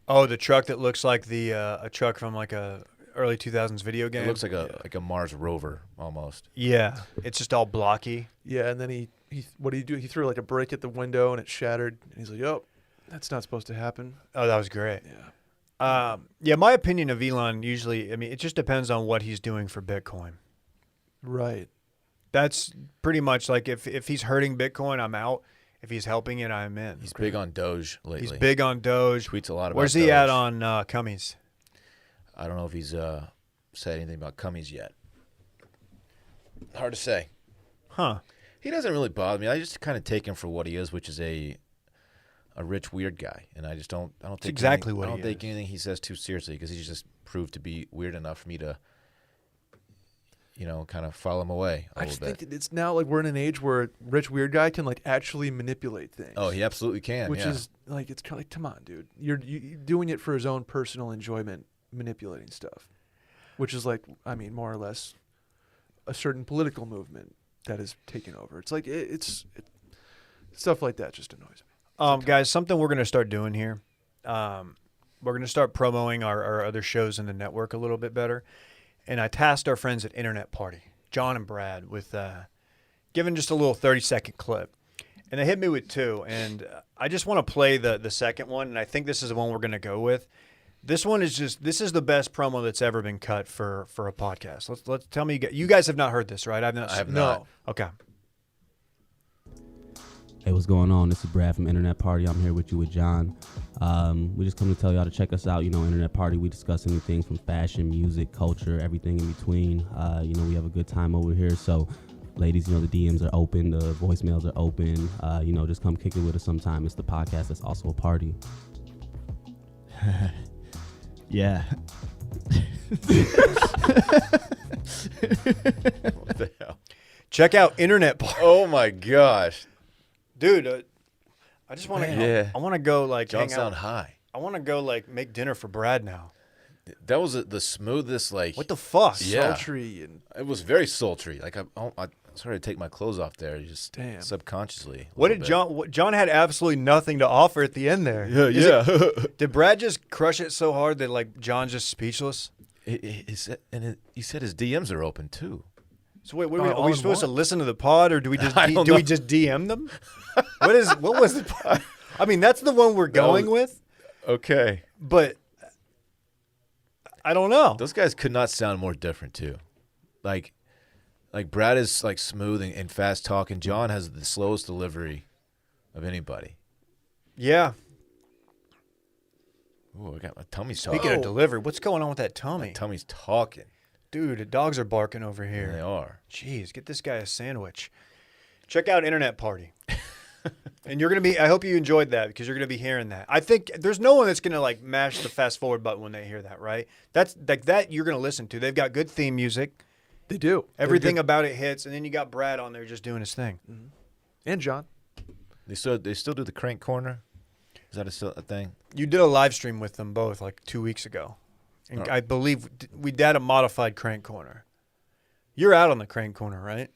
Oh, the truck that looks like a truck from like a early 2000s video game. It looks like a Mars rover almost. Yeah, it's just all blocky. Yeah, and then he what did he do? He threw like a brick at the window and it shattered. And he's like, "Oh, that's not supposed to happen." Oh, that was great. Yeah. Yeah, my opinion of Elon usually, I mean, it just depends on what he's doing for Bitcoin. Right. That's pretty much like if he's hurting Bitcoin, I'm out. If he's helping it, I'm in. He's big on Doge lately. He's big on Doge. Tweets a lot about Where's he Doge. at on Cummies? I don't know if he's said anything about Cummies yet. Hard to say. Huh. He doesn't really bother me. I just kind of take him for what he is, which is a rich weird guy, and I don't take exactly anything, what I don't he take is. anything he says too seriously because he's just proved to be weird enough for me to, kind of follow him away a I little just bit. think that it's now like we're in an age where a rich weird guy can like actually manipulate things. Oh, he absolutely can. Which yeah. is like it's kind of like, come on, dude, you're doing it for his own personal enjoyment, manipulating stuff, which is like, I mean, more or less a certain political movement that is taking over. It's like it's stuff like that just annoys me. Guys, something we're going to start doing here. We're going to start promoting our other shows in the network a little bit better. And I tasked our friends at Internet Party, John and Brad, with giving just a little 30-second clip. And they hit me with two. And I just want to play the second one. And I think this is the one we're going to go with. This one is this is the best promo that's ever been cut for a podcast. Let's tell me, you guys have not heard this, right? I have not. Okay. Hey, what's going on? This is Brad from Internet Party. I'm here with you with John. We just come to tell y'all to check us out. Internet Party, we discuss anything from fashion, music, culture, everything in between. We have a good time over here. So, ladies, the DMs are open, the voicemails are open. Just come kick it with us sometime. It's the podcast that's also a party. Yeah. What the hell? Check out Internet Party. Oh my gosh. Dude, I just want to. Yeah. I want to go like John hang sound out. high. I want to go like make dinner for Brad now. That was the smoothest, like. What the fuck? Yeah. Sultry and It was very sultry. Like I started to take my clothes off there, just Damn. subconsciously. What did John had absolutely nothing to offer at the end there. Did Brad just crush it so hard that like John's just speechless? He said his DMs are open too. So wait, All are we in supposed to one? listen to the pod, or do we just I don't do we know. just DM them? What was the? I mean, that's the one we're going with, Okay. but I don't know. Those guys could not sound more different too. Like Brad is like smooth and fast talking. John has the slowest delivery of anybody. Yeah. Ooh, I got my tummy's Speaking talking. of delivery, what's going on with that tummy? My tummy's talking. Dude, the dogs are barking over They here. are. Jeez, get this guy a sandwich. Check out Internet Party. And you're going to be, I hope you enjoyed that because you're going to be hearing that. I think there's no one that's going to like mash the fast forward button when they hear that, right? That's like that you're going to listen to. They've got good theme music. they do. They're Everything good. about it hits. And then you got Brad on there just doing his thing. And John. They still do the crank corner. Is that still a thing? You did a live stream with them both like 2 weeks ago. And I believe we did a modified crank corner. You're out on the crank corner, right?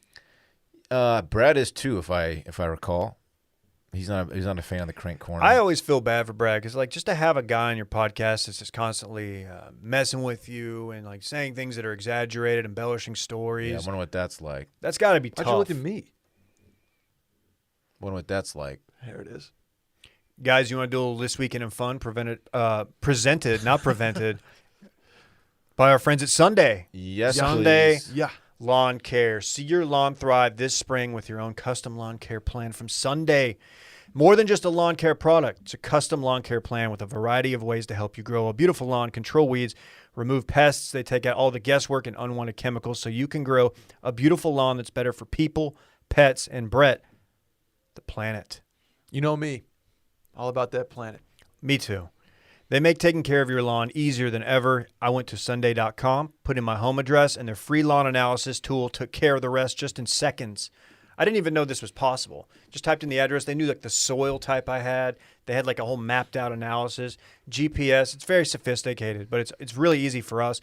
Brad is too, if I recall. He's not a fan of the crank corner. I always feel bad for Brad because, like, just to have a guy on your podcast that's just constantly messing with you and like saying things that are exaggerated, embellishing stories. I wonder what that's like. That's got to be Why'd tough. you look at me? Wonder what that's like. There it is. Guys, you want to do a little This Weekend in Fun? Presented, not prevented, by our friends at Sunday. Yes, Sunday please. Yeah. Lawn Care. See your lawn thrive this spring with your own custom lawn care plan from Sunday. More than just a lawn care product, it's a custom lawn care plan with a variety of ways to help you grow a beautiful lawn, control weeds, remove pests. They take out all the guesswork and unwanted chemicals so you can grow a beautiful lawn that's better for people, pets, and Brett, the planet. You know me. All about that planet. Me too. They make taking care of your lawn easier than ever. I went to Sunday.com, put in my home address, and their free lawn analysis tool took care of the rest just in seconds. I didn't even know this was possible. Just typed in the address. They knew like the soil type I had. They had like a whole mapped out analysis. GPS. It's very sophisticated, but it's really easy for us.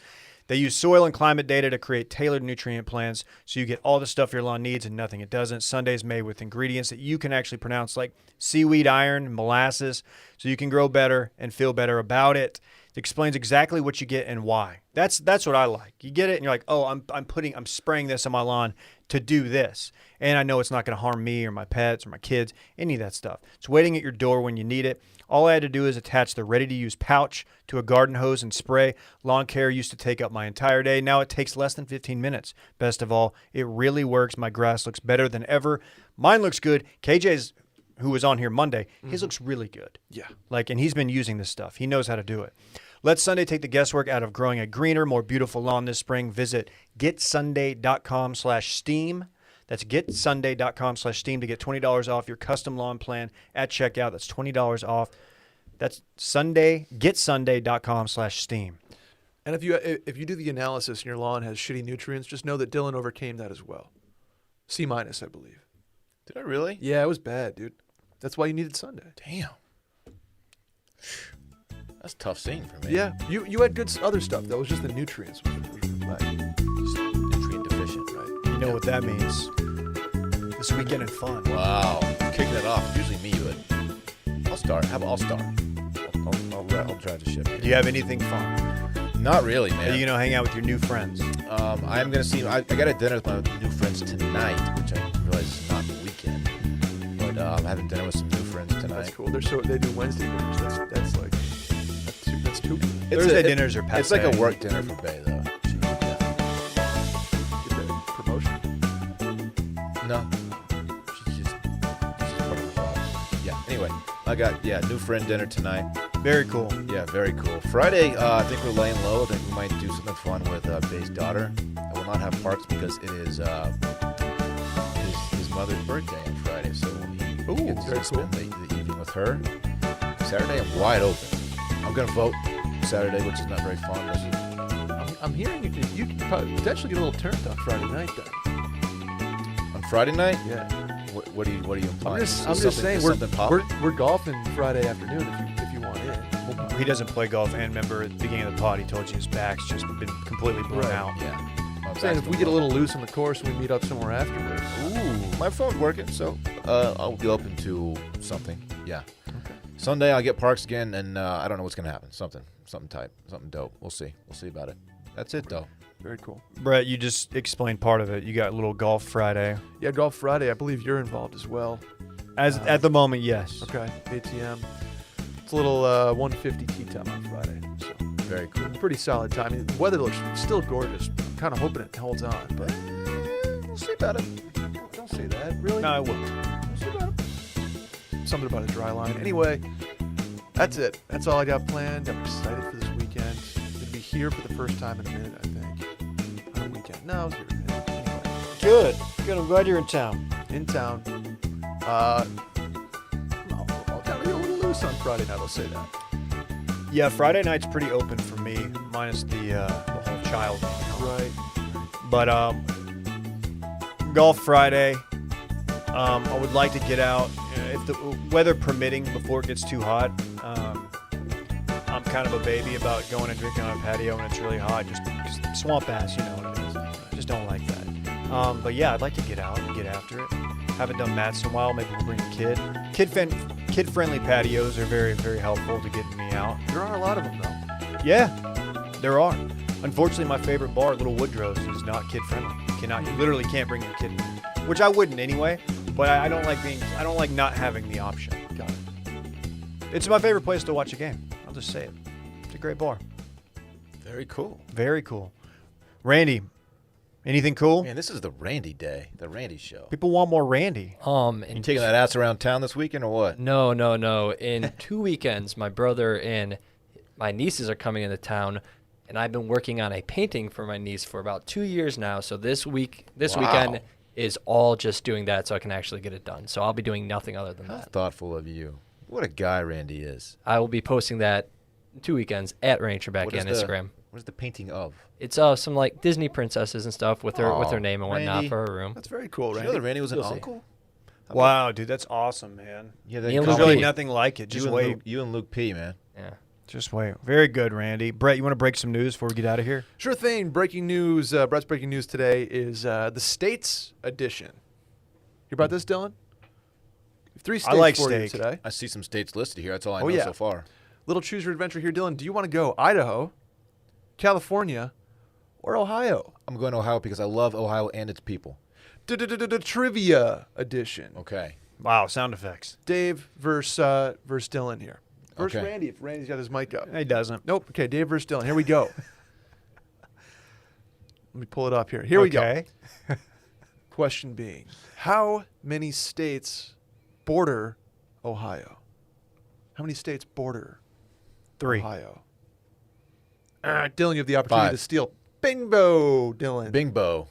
They use soil and climate data to create tailored nutrient plans so you get all the stuff your lawn needs and nothing it doesn't. Sunday's made with ingredients that you can actually pronounce like seaweed iron, molasses, so you can grow better and feel better about it. It explains exactly what you get and why. That's what I like. You get it and you're like, oh, I'm spraying this on my lawn to do this. And I know it's not going to harm me or my pets or my kids, any of that stuff. It's waiting at your door when you need it. All I had to do is attach the ready-to-use pouch to a garden hose and spray. Lawn care used to take up my entire day. Now it takes less than 15 minutes. Best of all, it really works. My grass looks better than ever. Mine looks good. KJ's, who was on here Monday, his looks really good. Yeah. And he's been using this stuff. He knows how to do it. Let Sunday take the guesswork out of growing a greener, more beautiful lawn this spring. Visit getsunday.com/steam. That's getsunday.com/steam to get $20 off your custom lawn plan at checkout. That's $20 off. That's Sunday, getsunday.com/steam. And if you do the analysis and your lawn has shitty nutrients, just know that Dylan overcame that as well. C-, I believe. Did I really? Yeah, it was bad, dude. That's why you needed Sunday. Damn. That's a tough scene for me. Yeah, you had good other stuff. That was just the nutrients. Just nutrient deficient, right? You know what that means. This Weekend in Fun. Wow. Kicking it off. Usually me, but I'll start. I'll start. I'll drive the ship here. Do you have anything fun? Not really, Are man. you going to hang out with your new friends? I'm going to see. I got a dinner with my new friends tonight, which I realize is not the weekend. But I'm having dinner with some new friends tonight. That's cool. They do Wednesday dinners. That's too good. Thursday dinners are It's like a passe. work dinner for Bay, though. Get the promotion. No. She's just part of the job. Yeah. Anyway, I got new friend dinner tonight. Very cool. Yeah, very cool. Friday, I think we're laying low. I think we might do something fun with Bay's daughter. I will not have parks because it is his mother's birthday on Friday, so he gets very to spend the evening with her. Saturday, I'm wide open. I'm gonna vote Saturday, which is not very fun. I'm hearing you could potentially get a little turned on Friday night, then. On Friday night, Yeah. What are you implying? I'm just Is something- saying is we're, something popping? we're golfing Friday afternoon if you want in. He doesn't play golf, and remember at the beginning of the pod, he told you his back's just been completely blown Right. out. Yeah. My I'm saying back's if we been get a blown. little loose on the course and we meet up somewhere afterwards. Ooh, my phone's working, so I'll be open to something. Yeah. Okay. Sunday I'll get parks again, and I don't know what's gonna happen. Something type, something dope. We'll see. We'll see about it. That's it though. Very cool. Brett, you just explained part of it. You got a little golf Friday. Yeah, Golf Friday. I believe you're involved as well. At the moment, yes. Okay, ATM. It's a little 150 tee time on Friday. So Very cool. pretty solid time. I mean, the weather looks still gorgeous. I'm kind of hoping it holds on, but We'll see about it. don't say that. Really? No, I will. We'll see about it. Something about a dry line. Anyway, that's it. That's all I got planned. I'm excited for this weekend. Gonna be here for the first time in a minute, I think. On a weekend. No, I was here. Anyway, Good. Good. I'm glad you're in town. in town. I'll kind of be a little loose on Friday night. I'll say that. Yeah, Friday night's pretty open for me, minus the whole child thing. Right. But golf Friday. I would like to get out if the weather permitting before it gets too hot. I'm kind of a baby about going and drinking on a patio when it's really hot. Just because swamp ass, you know what it is. I just don't like that. But yeah, I'd like to get out and get after it. Haven't done mats in a while. Maybe we'll bring a kid. Kid-friendly patios are very, very helpful to getting me out. There are a lot of them, though. Yeah, there are. Unfortunately, my favorite bar, Little Woodrow's, is not kid-friendly. You literally can't bring your kid, which I wouldn't anyway. But I don't like not having the option. Got it. It's my favorite place to watch a game. I'll just say it. It's a great bar. Very cool. Very cool. Randy, anything cool? Man, this is the Randy day, the Randy show. People want more Randy. You taking that ass around town this weekend or what? No. In 2 weekends, my brother and my nieces are coming into town, and I've been working on a painting for my niece for about 2 years now. So this weekend is all just doing that so I can actually get it done. So I'll be doing nothing other than How that. thoughtful of you. What a guy Randy is. I will be posting that 2 weekends at Randy Trebek What on is Instagram. What is the painting of? It's some like Disney princesses and stuff with her name and whatnot Randy. for her room. That's very cool, Did right? you know that Randy was an You'll see. uncle? Wow, dude, that's awesome, man. Yeah, Me and There's Luke really P. nothing like it. Just you wait. and Luke P, man. Yeah. Just wait. Very good, Randy. Brett, you want to break some news before we get out of here? Sure thing. Breaking news. Brett's breaking news today is the States edition. You about this, Dylan? 3 states I like for you steak. today. I see some states listed here. That's all I Oh, know yeah. so far. Little choose your adventure here, Dylan. Do you want to go Idaho, California, or Ohio? I'm going to Ohio because I love Ohio and its people. Trivia edition. Okay. Wow, sound effects. Dave versus Dylan here. Versus Okay. Randy, if Randy's got his mic up. He doesn't. Nope. Okay, Dave versus Dylan. Here we go. Let me pull it up here. Here we go. Okay. Question being, how many states border Ohio? How many states border 3. Ohio? Dylan, you have the opportunity 5. to steal. Bingo, Dylan. Bingbo.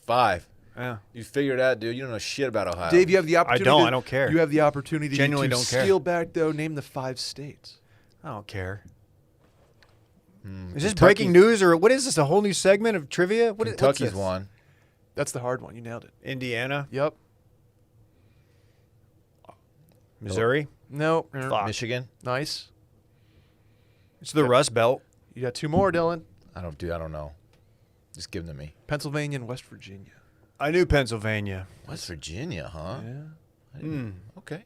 5. Yeah. You figured out, dude. You don't know shit about Ohio. Dave, you have the opportunity. don't. I don't care. You have the opportunity Genuinely to don't care. steal back, though. Name the 5 states. I don't care. Hmm, Is this Kentucky- breaking news or what is this? A whole new segment of trivia? What's Kentucky's this? one. That's the hard one. You nailed it. Indiana, Yep. Missouri. No. Fuck. Michigan. Nice. It's the Rust Belt. You got 2 more, Dylan. I don't know. Just give them to me. Pennsylvania and West Virginia. I knew Pennsylvania. West Virginia, huh? Yeah. Okay.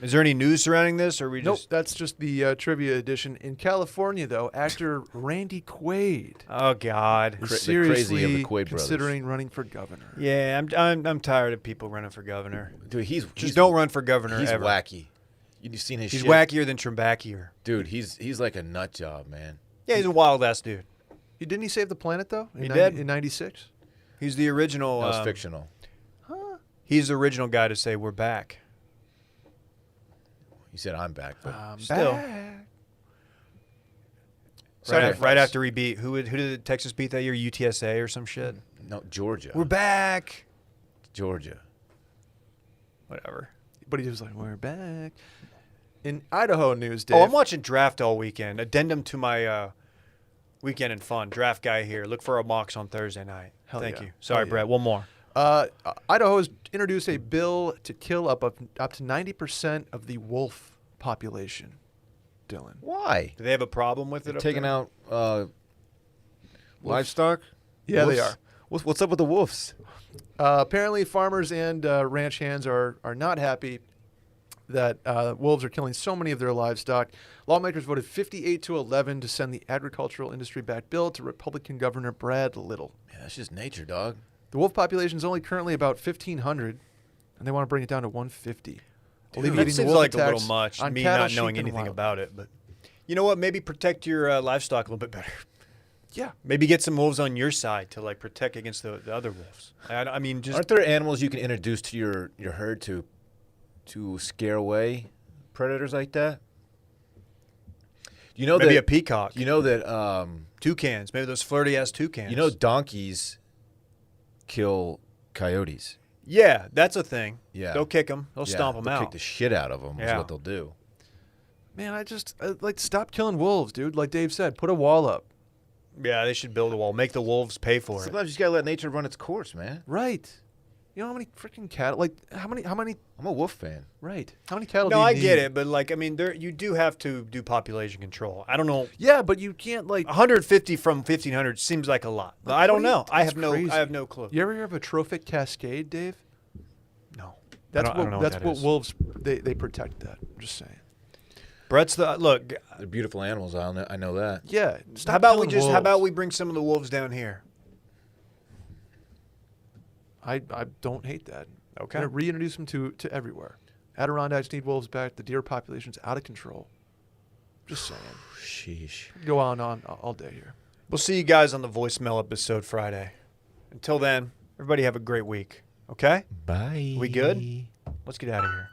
Is there any news surrounding this, or are we Nope, just? that's just the trivia edition. In California, though, actor Randy Quaid Oh God. is the crazy seriously of the Quaid brothers. considering running for governor. Yeah, I'm tired of people running for governor. Dude, he's Don't run for governor He's ever. wacky. You've seen his He's shit? wackier than Trembackier. Dude, he's like a nut job, man. Yeah, he's a wild ass dude. Didn't he save the planet, though? He did. In 96? He's the original. That was fictional. He's the original guy to say we're back. He said, I'm back. But Still. Back. Right after he beat who did Texas beat that year? UTSA or some shit. no, Georgia. We're back. Georgia. Whatever. But he was like, we're back. In Idaho news, Dave. Oh, I'm watching draft all weekend. Addendum to my weekend and fun. Draft guy here. Look for our mocks on Thursday night. Hell Thank yeah. you. Sorry, Hell yeah. Brett. One more. Idaho has introduced a bill to kill up to 90% of the wolf population. Dylan. Why? Do they have a problem with it? They're taking out livestock? Yeah, Wolves? they are. What's up with the wolves? Apparently, farmers and ranch hands are not happy that wolves are killing so many of their livestock. Lawmakers voted 58-11 to send the agricultural industry-backed bill to Republican Governor Brad Little. Yeah, that's just nature, dog. The wolf population is only currently about 1,500, and they want to bring it down to 150. That seems like a little much, me cattle, not knowing sheep, and anything wild. about it. But you know what? Maybe protect your livestock a little bit better. Yeah. Maybe get some wolves on your side to like protect against the other wolves. I mean, just Aren't there animals you can introduce to your herd to scare away predators like that? You know maybe that a peacock. You know that Toucans. Maybe those flirty ass toucans. you know donkeys kill coyotes. Yeah, that's a thing. Yeah. They'll kick them. They'll Yeah, stomp them they'll out. kick the shit out of them. Is Yeah. what they'll do. Man, I just stop killing wolves, dude. Like Dave said, put a wall up. Yeah, they should build a wall. Make the wolves pay for it. Sometimes you just gotta let nature run its course, man. Right. You know how many freaking cattle? Like how many? I'm a wolf fan. Right. How many cattle? No, do you I need? get it, but like, I mean, you do have to do population control. I don't know. Yeah, but you can't like. 150 from 1,500 seems like a lot. But I don't know. I have Crazy. no clue. You ever hear of a trophic cascade, Dave? No. That's I don't know what that's that what is. wolves they protect. That. I'm just saying. Brett's look. They're beautiful animals. I know that. Yeah. Stop How about killing how about wolves. we bring some of the wolves down here? I don't hate that. Okay. Gonna reintroduce them to everywhere. Adirondacks need wolves back. The deer population's out of control. Just saying. Sheesh. Go on all day here. We'll see you guys on the voicemail episode Friday. Until then, everybody have a great week. Okay? Bye. We good? Let's get out of here.